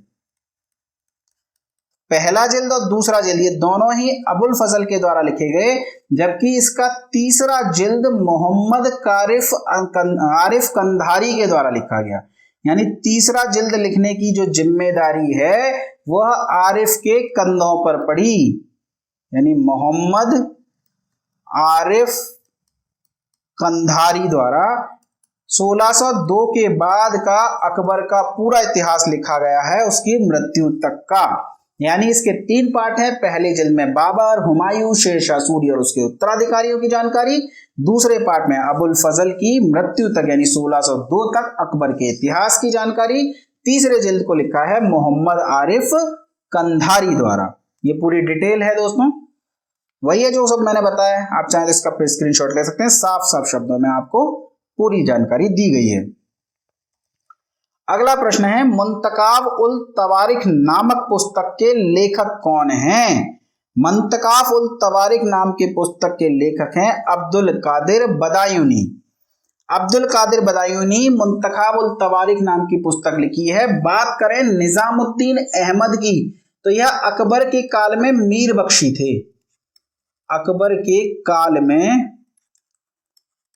पहला जिल्द और दूसरा जिल्द ये दोनों ही अबुल फजल के द्वारा लिखे गए। जबकि इसका तीसरा जिल्द मोहम्मद आरिफ कंधारी के द्वारा लिखा गया। यानी तीसरा जिल्द लिखने की जो जिम्मेदारी है वह आरिफ के कंधों पर पड़ी। यानी मोहम्मद आरिफ कंधारी द्वारा 1602 के बाद का अकबर का पूरा इतिहास लिखा गया है, उसकी मृत्यु तक का। यानी इसके 3 पार्ट हैं। पहले जिल्द में बाबर, हुमायूं, शेरशाह सूरी और उसके उत्तराधिकारियों की जानकारी। दूसरे पार्ट में अबुल फजल की मृत्यु तक यानी 1602 तक अकबर के इतिहास की जानकारी। तीसरे जिल्द को लिखा है मोहम्मद आरिफ कंधारी द्वारा। ये पूरी डिटेल है दोस्तों, वही है जो सब मैंने बताया। आप चाहें तो इसका स्क्रीनशॉट ले सकते हैं। साफ साफ शब्दों में आपको पूरी जानकारी दी गई है। अगला प्रश्न है, मुंतकाब उल तवारिख नामक पुस्तक के लेखक कौन हैं? मुंतकाब उल तवारिख नाम की पुस्तक के लेखक हैं अब्दुल कादिर बदायूनी। अब्दुल कादिर बदायूनी मुंतकाब उल तवारिख नाम की पुस्तक लिखी है। बात करें निजामुद्दीन अहमद की तो यह अकबर के काल में मीर बख्शी थे। अकबर के काल में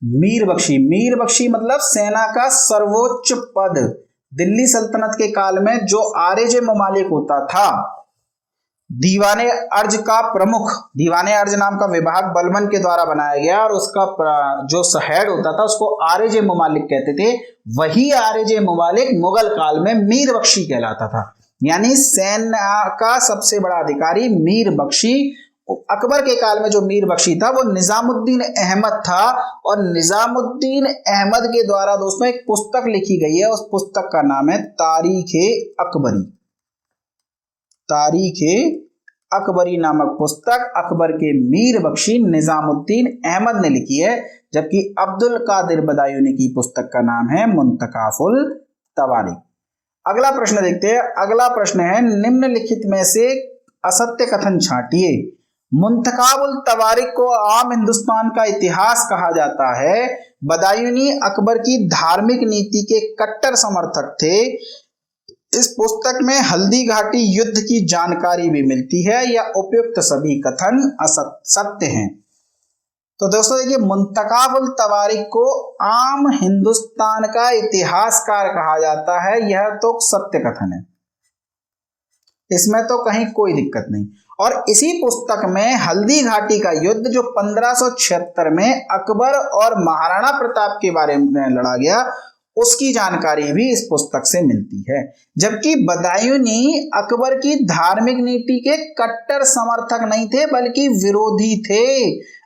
मीर बख्शी मतलब सेना का सर्वोच्च पद। दिल्ली सल्तनत के काल में जो आरेज ममालिक होता था, दीवाने अर्ज का प्रमुख, दीवाने अर्ज नाम का विभाग बलबन के द्वारा बनाया गया और उसका जो हेड होता था उसको आरेज ममालिक कहते थे। वही आरेज ममालिक मुगल काल में मीर बख्शी कहलाता था। यानी सेना का सबसे बड़ा अधिकारी मीर बख्शी। अकबर के काल में जो मीर बख्शी था वो निजामुद्दीन अहमद था और निजामुद्दीन अहमद के द्वारा दोस्तों एक पुस्तक लिखी गई है। उस पुस्तक का नाम है तारीख-ए-अकबरी। तारीख-ए-अकबरी नामक पुस्तक अकबर के मीर बख्शी निजामुद्दीन अहमद ने लिखी है। जबकि अब्दुल कादिर बदायूनी की पुस्तक का नाम है मुंतकाफुल तवारिख। अगला प्रश्न देखते हैं। अगला प्रश्न है, निम्नलिखित में से असत्य कथन छांटिए। मुंतकाबुल तवारिख को आम हिंदुस्तान का इतिहास कहा जाता है। बदायूनी अकबर की धार्मिक नीति के कट्टर समर्थक थे। इस पुस्तक में हल्दी घाटी युद्ध की जानकारी भी मिलती है। या उपयुक्त सभी कथन सत्य हैं। तो दोस्तों देखिए, मुंतकाबुल तवारिख को आम हिंदुस्तान का इतिहासकार कहा जाता है, यह तो सत्य कथन है, इसमें तो कहीं कोई दिक्कत नहीं। और इसी पुस्तक में हल्दी घाटी का युद्ध जो 1576 में अकबर और महाराणा प्रताप के बारे में लड़ा गया, उसकी जानकारी भी इस पुस्तक से मिलती है। जबकि बदायूनी अकबर की धार्मिक नीति के कट्टर समर्थक नहीं थे बल्कि विरोधी थे।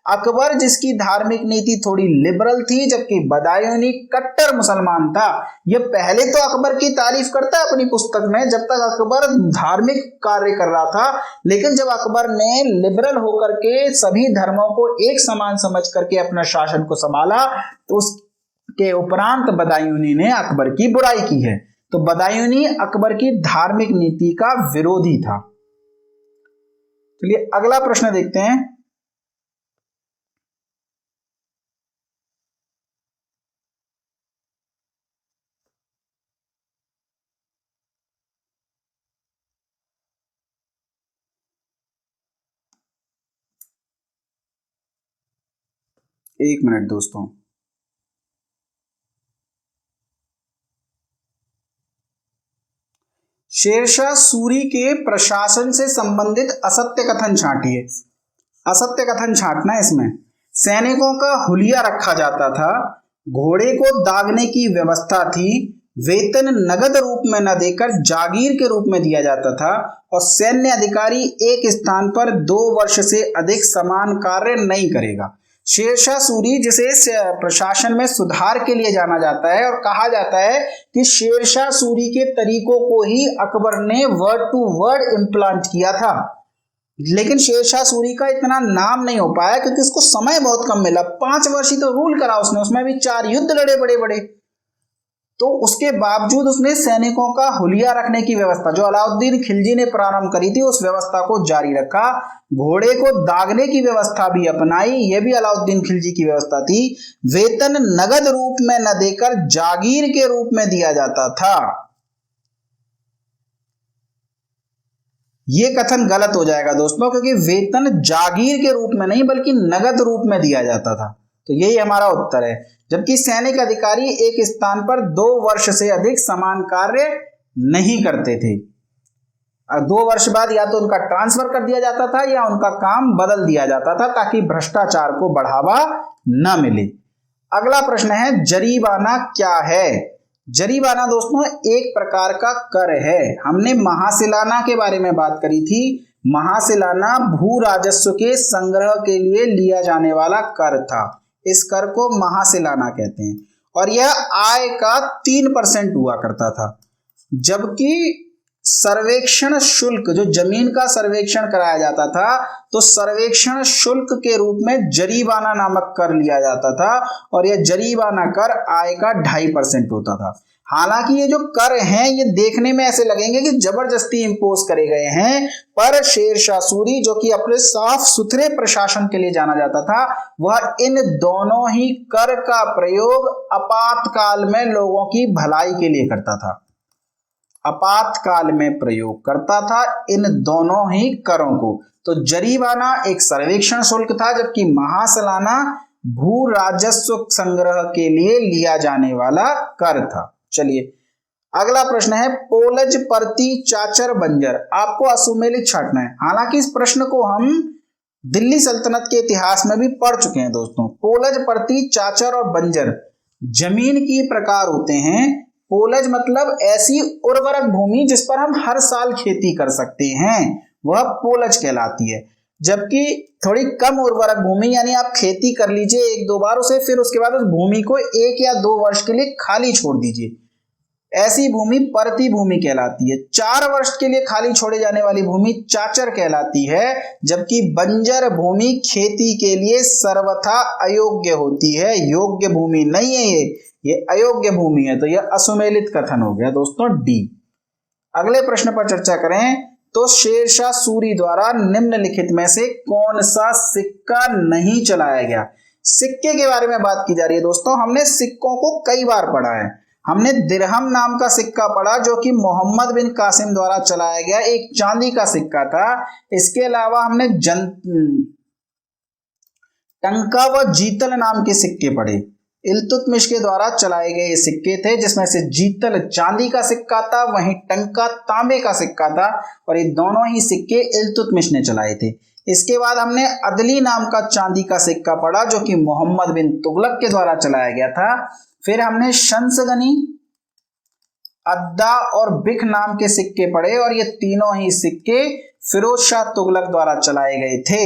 अकबर जिसकी धार्मिक नीति थोड़ी लिबरल थी, जबकि बदायूनी कट्टर मुसलमान था। ये पहले तो अकबर की तारीफ करता है अपनी पुस्तक में जब तक अकबर धार्मिक कार्य कर रहा था, लेकिन जब अकबर ने लिबरल होकर के सभी धर्मों को एक समान समझ करके अपना शासन को संभाला तो उसके उपरांत बदायूनी ने अकबर की बुराई की है। तो बदायूनी अकबर की धार्मिक नीति का विरोधी था। चलिए अगला प्रश्न देखते हैं। एक मिनट दोस्तों। शेरशाह सूरी के प्रशासन से संबंधित असत्य कथन छांटिए। असत्य कथन छांटना है इसमें। सैनिकों का हुलिया रखा जाता था, घोड़े को दागने की व्यवस्था थी, वेतन नगद रूप में न देकर जागीर के रूप में दिया जाता था और सैन्य अधिकारी एक स्थान पर 2 वर्ष से अधिक समान कार्य नहीं करेगा। शेरशाह सूरी जिसे प्रशासन में सुधार के लिए जाना जाता है और कहा जाता है कि शेरशाह सूरी के तरीकों को ही अकबर ने वर्ड टू वर्ड इम्प्लांट किया था, लेकिन शेरशाह सूरी का इतना नाम नहीं हो पाया क्योंकि उसको समय बहुत कम मिला। 5 वर्ष ही तो रूल करा उसने, उसमें भी 4 युद्ध लड़े बड़े बड़े। तो उसके बावजूद उसने सैनिकों का हुलिया रखने की व्यवस्था जो अलाउद्दीन खिलजी ने प्रारंभ करी थी उस व्यवस्था को जारी रखा। घोड़े को दागने की व्यवस्था भी अपनाई, यह भी अलाउद्दीन खिलजी की व्यवस्था थी। वेतन नगद रूप में न देकर जागीर के रूप में दिया जाता था। यह कथन गलत हो जाएगा दोस्तों, क्योंकि वेतन जागीर के रूप में नहीं बल्कि नगद रूप में दिया जाता था। तो यही हमारा उत्तर है। जबकि सैनिक अधिकारी एक स्थान पर 2 वर्ष से अधिक समान कार्य नहीं करते थे। 2 वर्ष बाद या तो उनका ट्रांसफर कर दिया जाता था या उनका काम बदल दिया जाता था ताकि भ्रष्टाचार को बढ़ावा न मिले। अगला प्रश्न है, जरीमाना क्या है? जरीमाना दोस्तों एक प्रकार का कर है। हमने महासिलाना के बारे में बात करी थी। महासिलाना भू राजस्व के संग्रह के लिए लिया जाने वाला कर था। इस कर को महासिलाना कहते हैं और यह आय का 3% हुआ करता था। जबकि सर्वेक्षण शुल्क, जो जमीन का सर्वेक्षण कराया जाता था, तो सर्वेक्षण शुल्क के रूप में जरीमाना नामक कर लिया जाता था और यह जरीमाना कर आय का 2.5% होता था। हालांकि ये जो कर हैं ये देखने में ऐसे लगेंगे कि जबरदस्ती इंपोज करे गए हैं, पर शेरशाह सूरी जो कि अपने साफ सुथरे प्रशासन के लिए जाना जाता था, वह इन दोनों ही कर का प्रयोग आपातकाल में लोगों की भलाई के लिए करता था। आपातकाल में प्रयोग करता था इन दोनों ही करों को। तो जरीमाना एक सर्वेक्षण शुल्क था, जबकि महासालाना भू राजस्व संग्रह के लिए लिया जाने वाला कर था। चलिए अगला प्रश्न है, पोलज परती चाचर बंजर। आपको असुमेलित छांटना है। हालांकि इस प्रश्न को हम दिल्ली सल्तनत के इतिहास में भी पढ़ चुके हैं दोस्तों। पोलज परती चाचर और बंजर जमीन की प्रकार होते हैं। पोलज मतलब ऐसी उर्वरक भूमि जिस पर हम हर साल खेती कर सकते हैं, वह पोलज कहलाती है। जबकि थोड़ी कम उर्वरक भूमि, यानी आप खेती कर लीजिए 1-2 बार उसे, फिर उसके बाद उस भूमि को 1 या 2 वर्ष के लिए खाली छोड़ दीजिए, ऐसी भूमि परती भूमि कहलाती है। 4 वर्ष के लिए खाली छोड़े जाने वाली भूमि चाचर कहलाती है। जबकि बंजर भूमि खेती के लिए सर्वथा अयोग्य होती है, योग्य भूमि नहीं है ये अयोग्य भूमि है। तो यह असुमेलित कथन हो गया दोस्तों, डी। अगले प्रश्न पर चर्चा करें तो शेरशाह सूरी द्वारा निम्नलिखित में से कौन सा सिक्का नहीं चलाया गया? सिक्के के बारे में बात की जा रही है दोस्तों। हमने सिक्कों को कई बार पढ़ा है। हमने दिरहम नाम का सिक्का पढ़ा जो कि मोहम्मद बिन कासिम द्वारा चलाया गया एक चांदी का सिक्का था। इसके अलावा हमने टंका व जीतल नाम के सिक्के पढ़े। इल्तुतमिश के द्वारा चलाए गए ये सिक्के थे, जिसमें से जीतल चांदी का सिक्का था, वहीं टंका तांबे का सिक्का था और ये दोनों ही सिक्के इल्तुतमिश ने चलाए थे। इसके बाद हमने अदली नाम का चांदी का सिक्का पढ़ा जो कि मोहम्मद बिन तुगलक के द्वारा चलाया गया था। फिर हमने शंसगनी, अद्दा और बिख नाम के सिक्के पढ़े और ये तीनों ही सिक्के फिरोज शाह तुगलक द्वारा चलाए गए थे।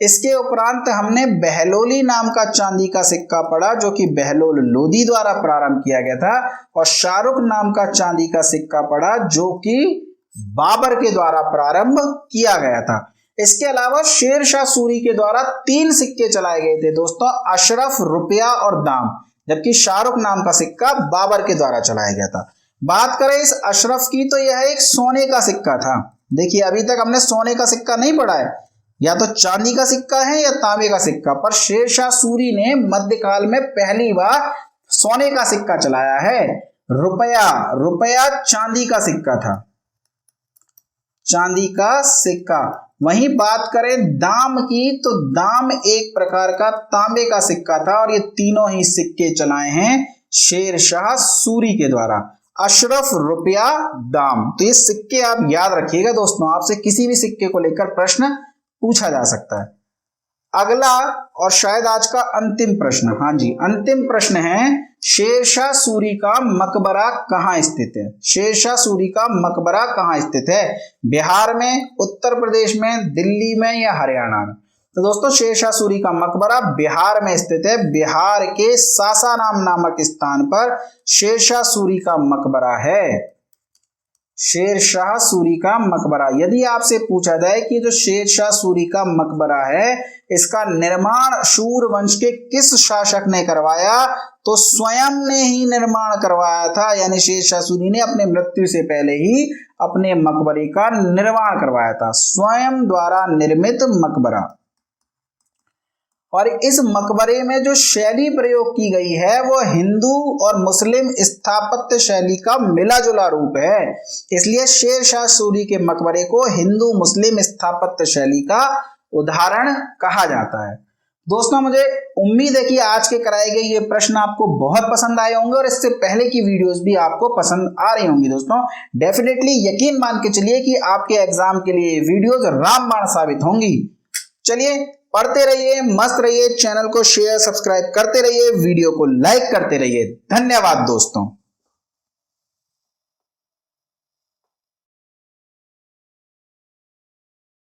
इसके उपरांत हमने बहलोली नाम का चांदी का सिक्का पढ़ा जो कि बहलोल लोदी द्वारा प्रारंभ किया गया था, और शाहरुख नाम का चांदी का सिक्का पढ़ा जो कि बाबर के द्वारा प्रारंभ किया गया था। इसके अलावा शेर शाह सूरी के द्वारा 3 सिक्के चलाए गए थे दोस्तों, अशरफ, रुपया और दाम, जबकि शाहरुख नाम का सिक्का बाबर के द्वारा चलाया गया था। बात करें इस अशरफ की तो यह एक सोने का सिक्का था। देखिए अभी तक हमने सोने का सिक्का नहीं पढ़ा है, या तो चांदी का सिक्का है या तांबे का सिक्का, पर शेर शाह सूरी ने मध्यकाल में पहली बार सोने का सिक्का चलाया है। रुपया चांदी का सिक्का था, चांदी का सिक्का। वहीं बात करें दाम की तो दाम एक प्रकार का तांबे का सिक्का था, और ये तीनों ही सिक्के चलाए हैं शेर शाह सूरी के द्वारा, अशरफ, रुपया, दाम। तो ये सिक्के आप याद रखिएगा दोस्तों, आपसे किसी भी सिक्के को लेकर प्रश्न पूछा जा सकता है। अगला और शायद आज का अंतिम प्रश्न, हाँ जी अंतिम प्रश्न है, शेर शाह सूरी का मकबरा कहाँ स्थित है? शेर शाह सूरी का मकबरा कहाँ स्थित है? बिहार में, उत्तर प्रदेश में, दिल्ली में या हरियाणा में? तो दोस्तों शेर शाह सूरी का मकबरा बिहार में स्थित है। बिहार के सासाराम नामक स्थान पर शेर शाह सूरी का मकबरा है। शेर शाह सूरी का मकबरा, यदि आपसे पूछा जाए कि जो शेर शाह सूरी का मकबरा है इसका निर्माण शूर वंश के किस शासक ने करवाया, तो स्वयं ने ही निर्माण करवाया था, यानी शेर शाह सूरी ने अपने मृत्यु से पहले ही अपने मकबरे का निर्माण करवाया था, स्वयं द्वारा निर्मित मकबरा। और इस मकबरे में जो शैली प्रयोग की गई है वो हिंदू और मुस्लिम स्थापत्य शैली का मिला जुला रूप है, इसलिए शेर शाह सूरी के मकबरे को हिंदू मुस्लिम स्थापत्य शैली का उदाहरण कहा जाता है। दोस्तों मुझे उम्मीद है कि आज के कराए गए ये प्रश्न आपको बहुत पसंद आए होंगे और इससे पहले की वीडियोस भी आपको पसंद आ रही होंगी। दोस्तों डेफिनेटली यकीन मान के चलिए कि आपके एग्जाम के लिए वीडियोस रामबाण साबित होंगी। चलिए पढ़ते रहिए, मस्त रहिए, चैनल को शेयर सब्सक्राइब करते रहिए, वीडियो को लाइक करते रहिए। धन्यवाद दोस्तों।